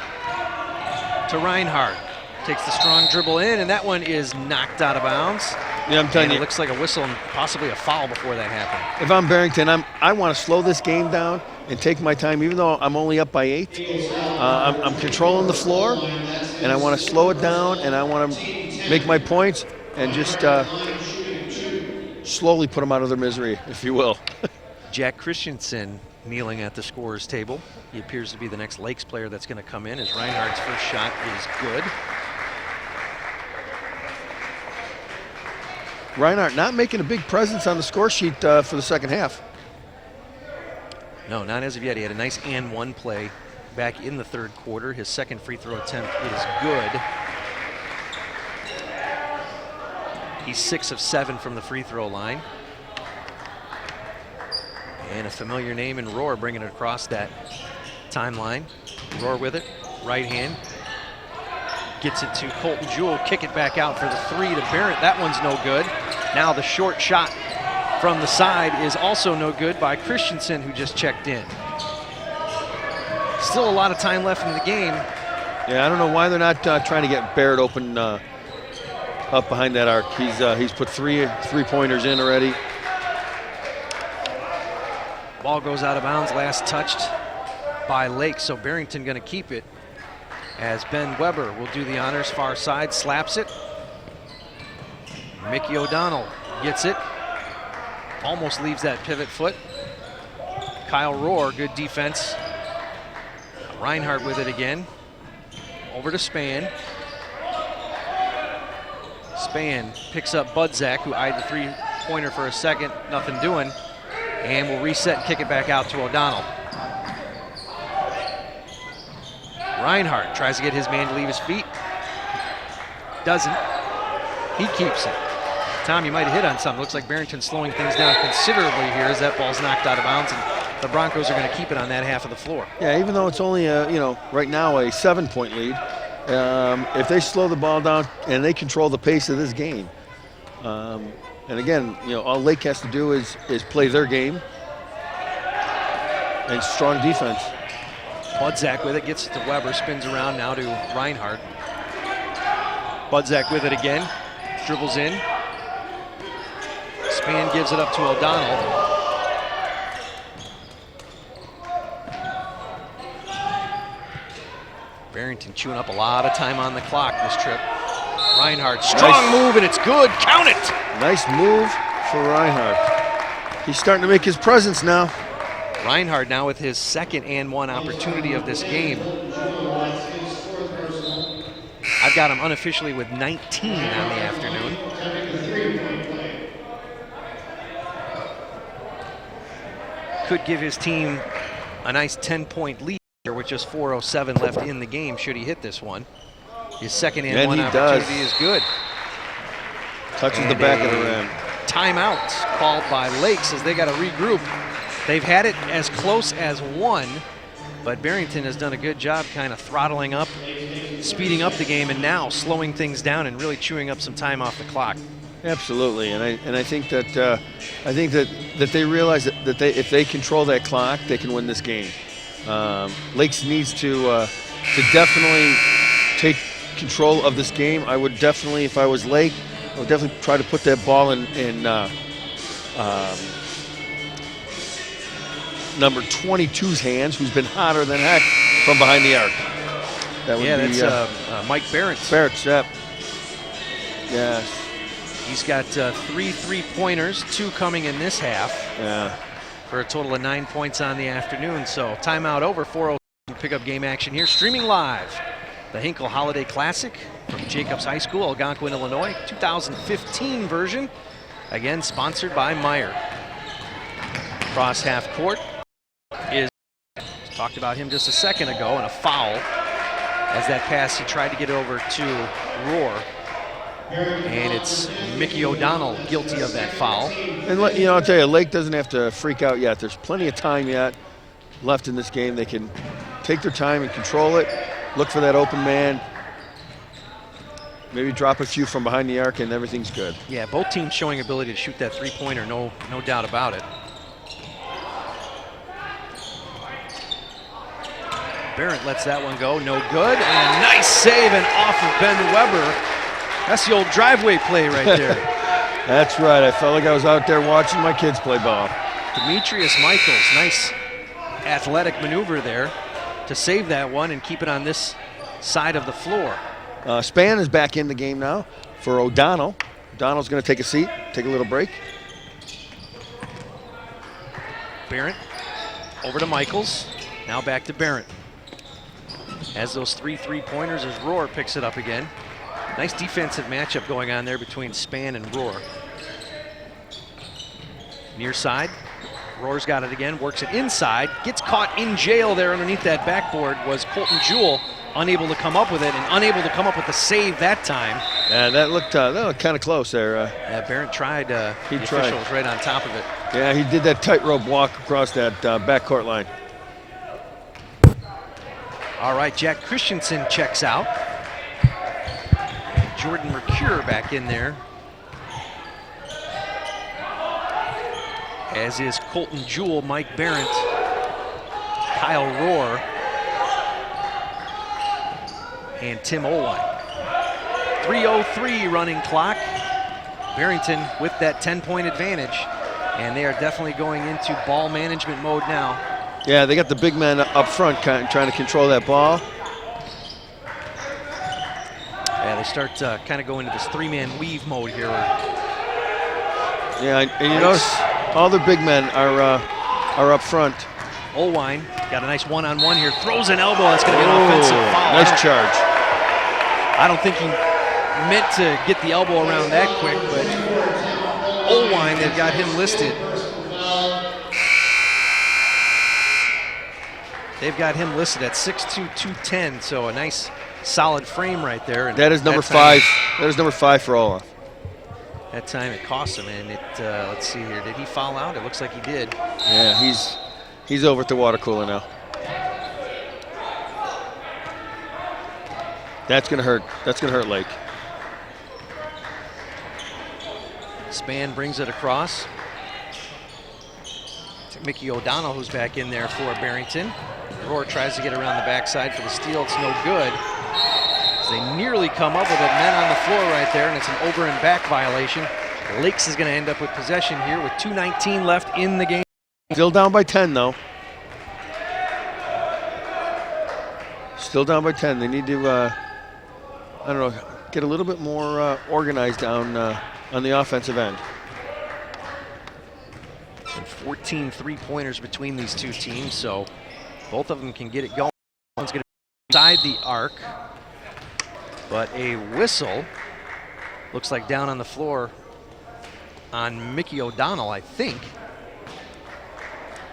to Reinhardt. Takes the strong dribble in, and that one is knocked out of bounds. Yeah, I'm telling you. It looks like a whistle and possibly a foul before that happened. If I'm Barrington, I want to slow this game down and take my time, even though I'm only up by 8. I'm controlling the floor, and I want to slow it down, and I want to make my points and just slowly put them out of their misery, if you will. Jack Christensen kneeling at the scorer's table. He appears to be the next Lakes player that's going to come in, as Reinhardt's first shot is good. Reinhardt not making a big presence on the score sheet for the second half. No, not as of yet. He had a nice and one play back in the third quarter. His second free throw attempt is good. He's 6 of 7 from the free throw line. And a familiar name in Rohr bringing it across that timeline. Rohr with it, right hand. Gets it to Colton Jewell, kick it back out for the 3 to Barrett. That one's no good. Now the short shot from the side is also no good by Christensen, who just checked in. Still a lot of time left in the game. Yeah, I don't know why they're not trying to get Barrett open up behind that arc. He's put three-pointers in already. Ball goes out of bounds, last touched by Lake, so Barrington going to keep it, as Ben Weber will do the honors, far side, slaps it. Mickey O'Donnell gets it, almost leaves that pivot foot. Kyle Rohr, good defense. Reinhardt with it again. Over to Spann. Spann picks up Budzak, who eyed the three-pointer for a second, nothing doing, and will reset and kick it back out to O'Donnell. Reinhardt tries to get his man to leave his feet. Doesn't. He keeps it. Tom, you might have hit on something. Looks like Barrington's slowing things down considerably here as that ball's knocked out of bounds, and the Broncos are going to keep it on that half of the floor. Yeah, even though it's only right now a 7-point lead, if they slow the ball down and they control the pace of this game, and again, all Lake has to do is play their game and strong defense. Budzak with it, gets it to Weber, spins around now to Reinhardt. Budzak with it again, dribbles in. Spann gives it up to O'Donnell. Barrington chewing up a lot of time on the clock this trip. Reinhardt, strong move, and it's good. Count it! Nice move for Reinhardt. He's starting to make his presence now. Reinhardt now with his second and one opportunity of this game. I've got him unofficially with 19 on the afternoon. Could give his team a nice 10-point lead here with just 4:07 left in the game should he hit this one. His second and one opportunity is good. Touches the back of the rim. Timeout called by Lakes as they got to regroup. They've had it as close as one, but Barrington has done a good job kind of throttling up, speeding up the game, and now slowing things down and really chewing up some time off the clock. Absolutely, and I think that they realize that if they control that clock, they can win this game. Lakes needs to definitely take control of this game. I would definitely, if I was Lake, I would definitely try to put that ball in number 22's hands, who's been hotter than heck from behind the arc. That would be, that's Mike Barrett. Barrett, yep. Yes. He's got 3 3-pointers, 2 coming in this half. Yeah. For a total of 9 points on the afternoon. So timeout over, 4:07. Pick up game action here. Streaming live, the Hinkle Holiday Classic from Jacobs High School, Algonquin, Illinois, 2015 version. Again, sponsored by Meijer. Cross half court is, talked about him just a second ago, and a foul. As that pass, he tried to get over to Rohr. And it's Mickey O'Donnell guilty of that foul. And I'll tell you, Lake doesn't have to freak out yet. There's plenty of time yet left in this game. They can take their time and control it, look for that open man, maybe drop a few from behind the arc, and everything's good. Yeah, both teams showing ability to shoot that three-pointer, no doubt about it. Barrett lets that one go, no good, and a nice save and off of Ben Weber. That's the old driveway play right there. That's right. I felt like I was out there watching my kids play ball. Demetrius Michaels, nice athletic maneuver there to save that one and keep it on this side of the floor. Span is back in the game now for O'Donnell. O'Donnell's going to take a seat, take a little break. Barrett over to Michaels, now back to Barrett. Has those 3 3-pointers as Rohr picks it up again. Nice defensive matchup going on there between Span and Rohr. Near side, Rohr's got it again, works it inside, gets caught in jail there underneath that backboard was Colton Jewell, unable to come up with it and unable to come up with the save that time. Yeah, that looked kind of close there. Barrett tried, he the tried. official was right on top of it. Yeah, he did that tightrope walk across that backcourt line. All right, Jack Christensen checks out. And Jordan Mercure back in there. As is Colton Jewell, Mike Barrett, Kyle Rohr, and Tim Olwine. 3:03 running clock. Barrington with that 10-point advantage. And they are definitely going into ball management mode now. Yeah, they got the big man up front trying to control that ball. Yeah, they start kind of going into this 3-man weave mode here. Yeah, and you notice all the big men are up front. Olwine got a nice one-on-one here, throws an elbow. That's going to be an offensive foul. Nice charge. I don't think he meant to get the elbow around that quick, but Olwine, they've got him listed. They've got him listed at 6'2", 210, so a nice solid frame right there. And that is number 5. That is number 5 for Olaf. That time it cost him, and it, let's see here, did he foul out? It looks like he did. Yeah, he's over at the water cooler now. That's gonna hurt. That's gonna hurt Lake. Span brings it across. To Mickey O'Donnell, who's back in there for Barrington. Rohr tries to get around the backside for the steal. It's no good. They nearly come up with it. Men on the floor right there, and it's an over and back violation. Lakes is going to end up with possession here with 2:19 left in the game. Still down by 10, though. Still down by 10. They need to, I don't know, get a little bit more organized down on the offensive end. And 14 3-pointers between these two teams, so both of them can get it going. One's going to be inside the arc, but a whistle looks like down on the floor on Mickey O'Donnell, I think.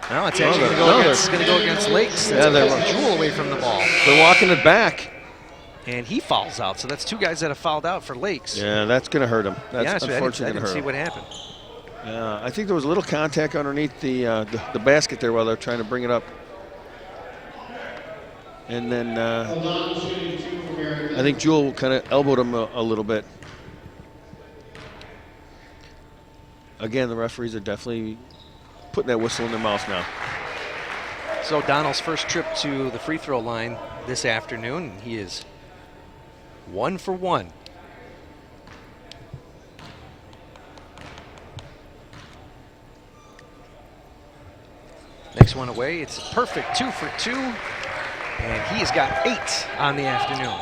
No, it's actually going to go against Lakes. Yeah, they're Jewell away from the ball. They're walking it back. And he fouls out, so that's 2 guys that have fouled out for Lakes. Yeah, that's going to hurt him. That's unfortunately unfortunately I going to hurt didn't see him. what happened. Yeah, I think there was a little contact underneath the basket there while they're trying to bring it up. And then I think Jewell kind of elbowed him a little bit. Again, the referees are definitely putting that whistle in their mouth now. So O'Donnell's first trip to the free throw line this afternoon. He is 1 for 1. Next one away, it's a perfect 2 for 2. And he has got 8 on the afternoon.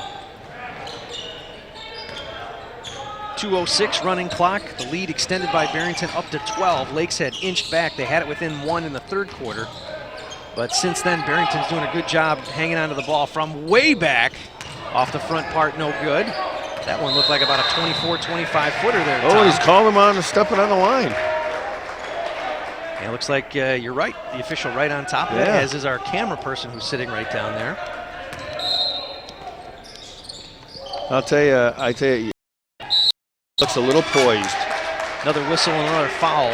2:06 running clock. The lead extended by Barrington up to 12. Lakes had inched back. They had it within 1 in the third quarter. But since then, Barrington's doing a good job hanging onto the ball from way back. Off the front part, no good. That one looked like about a 24, 25 footer there, Tom. Oh, he's calling him on and stepping on the line. And it looks like you're right. The official right on top of it, as is our camera person who's sitting right down there. I tell you, looks a little poised. Another whistle and another foul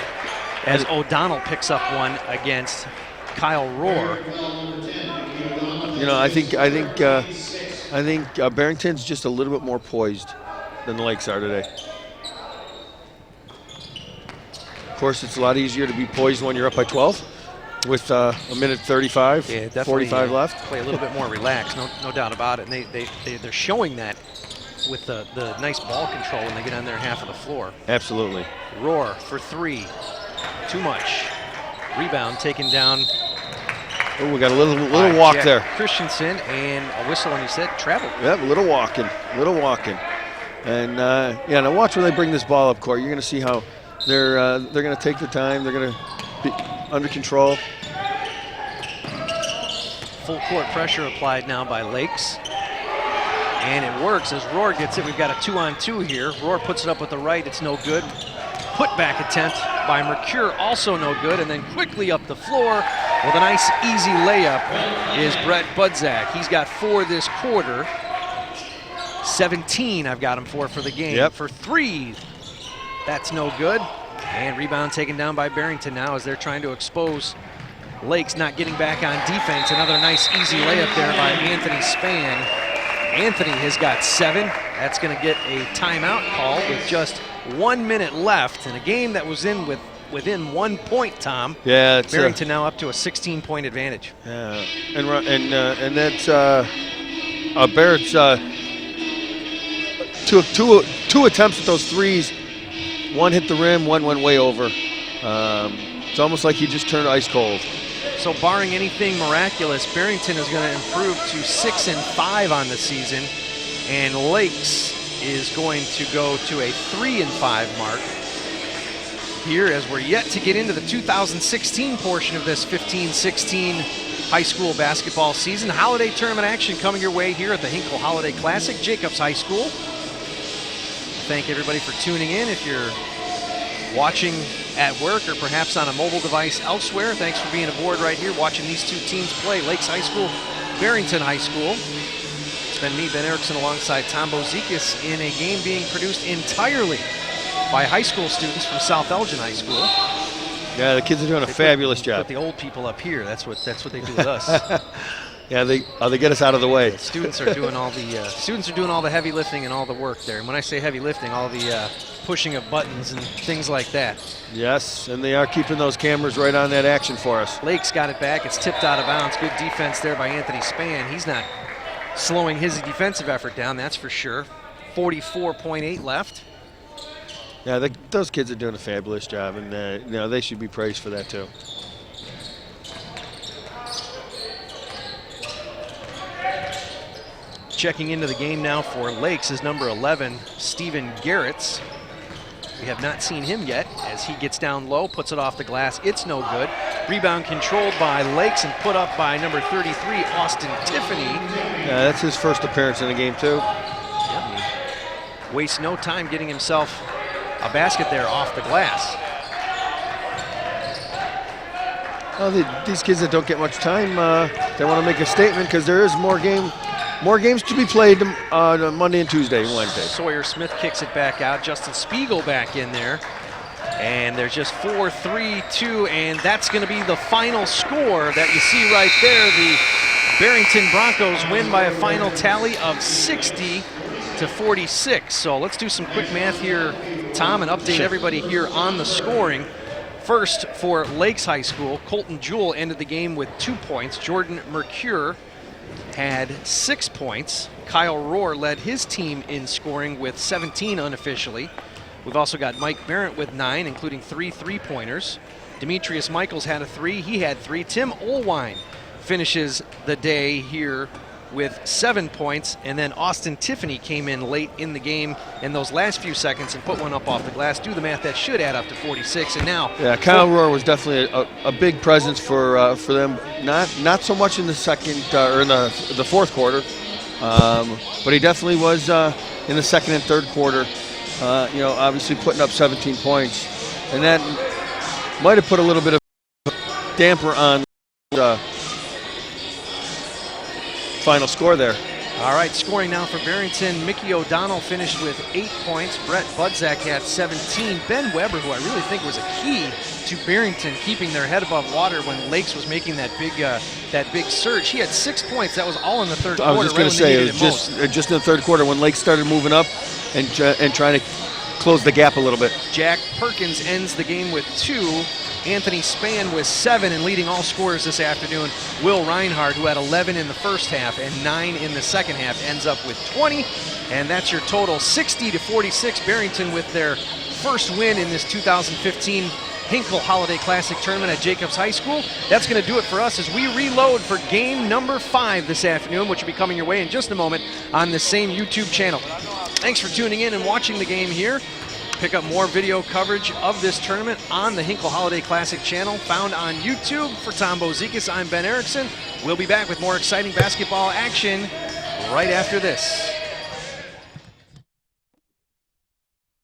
as O'Donnell picks up one against Kyle Rohr. You know, I think Barrington's just a little bit more poised than the Lakes are today. Of course, it's a lot easier to be poised when you're up by 12. with a minute 35, yeah, definitely, 45 left. Play a little bit more relaxed, no doubt about it. And they're showing that with the nice ball control when they get on their half of the floor. Absolutely. Roar for three. Too much. Rebound taken down. Oh, we got a little walk Jack there. Christensen, and a whistle, and he said travel. Yep, a little walking. And yeah, now watch when they bring this ball up court. You're going to see how they're going to take their time. They're going to be under control. Full court pressure applied now by Lakes. And it works as Roar gets it. We've got a 2-on-2 here. Roar puts it up with the right. It's no good. Putback attempt by Mercure, also no good. And then quickly up the floor with a nice easy layup is Brett Budzak. He's got 4 this quarter. 17 I've got him for the game. Yep. For 3, that's no good. And rebound taken down by Barrington now as they're trying to expose Lakes not getting back on defense. Another nice easy layup there by Anthony Spann. Anthony has got 7. That's going to get a timeout call with just 1 minute left in a game that was within 1 point, Tom. Yeah, it's Barrington now up to a 16-point advantage. Yeah, and that's Barrett's two attempts at those threes. One hit the rim, one went way over. It's almost like he just turned ice cold. So barring anything miraculous, Barrington is going to improve to 6-5 on the season, and Lakes is going to go to a 3-5 mark here as we're yet to get into the 2016 portion of this 15-16 high school basketball season. Holiday tournament action coming your way here at the Hinkle Holiday Classic, Jacobs High School. Thank everybody for tuning in. If you're watching at work or perhaps on a mobile device elsewhere, thanks for being aboard right here watching these two teams play, Lakes High School, Barrington High School. It's been me, Ben Erickson, alongside Tom Bozikis in a game being produced entirely by high school students from South Elgin High School. Yeah, the kids are doing a fabulous job. Put the old people up here. That's what they do with us. Yeah, they get us out of the way. The students are doing all the heavy lifting and all the work there. And when I say heavy lifting, all the pushing of buttons and things like that. Yes, and they are keeping those cameras right on that action for us. Lakes got it back. It's tipped out of bounds. Good defense there by Anthony Spann. He's not slowing his defensive effort down, that's for sure. 44.8 left. Yeah, those kids are doing a fabulous job, and they should be praised for that too. Checking into the game now for Lakes is number 11, Stephen Garretts. We have not seen him yet as he gets down low, puts it off the glass. It's no good. Rebound controlled by Lakes and put up by number 33, Austin Tiffany. Yeah, that's his first appearance in the game too. Yep. Wastes no time getting himself a basket there off the glass. Well, these kids that don't get much time, they want to make a statement because there is more games to be played on Monday and Tuesday and Wednesday. Sawyer Smith kicks it back out. Justin Spiegel back in there. And there's just 4-3-2, and that's going to be the final score that you see right there. The Barrington Broncos win by a final tally of 60-46. So let's do some quick math here, Tom, and update everybody here on the scoring. First, for Lakes High School, Colton Jewell ended the game with 2 points. Jordan Mercure had 6 points. Kyle Rohr led his team in scoring with 17 unofficially. We've also got Mike Barrett with 9, including 3 3-pointers. Demetrius Michaels had a 3. He had 3. Tim Olwine finishes the day here with 7 points. And then Austin Tiffany came in late in the game in those last few seconds and put one up off the glass. Do the math, that should add up to 46. And now, yeah, Kyle Rohr was definitely a big presence for them. Not so much in the second or in the fourth quarter, but he definitely was in the second and third quarter. Obviously putting up 17 points, and that might have put a little bit of damper on the final score there. All right, scoring now for Barrington. Mickey O'Donnell finished with 8 points. Brett Budzak had 17. Ben Weber, who I really think was a key to Barrington keeping their head above water when Lakes was making that big surge. He had 6 points. That was all in the third quarter. I was just going to say, it was just in the third quarter when Lakes started moving up and trying to close the gap a little bit. Jack Perkins ends the game with 2. Anthony Spann with 7, and leading all scorers this afternoon, Will Reinhardt, who had 11 in the first half and 9 in the second half, ends up with 20. And that's your total, 60-46. Barrington with their first win in this 2015 Hinkle Holiday Classic Tournament at Jacobs High School. That's going to do it for us as we reload for game number 5 this afternoon, which will be coming your way in just a moment on the same YouTube channel. Thanks for tuning in and watching the game here. Pick up more video coverage of this tournament on the Hinkle Holiday Classic channel, found on YouTube. For Tom Bozikas, I'm Ben Erickson. We'll be back with more exciting basketball action right after this.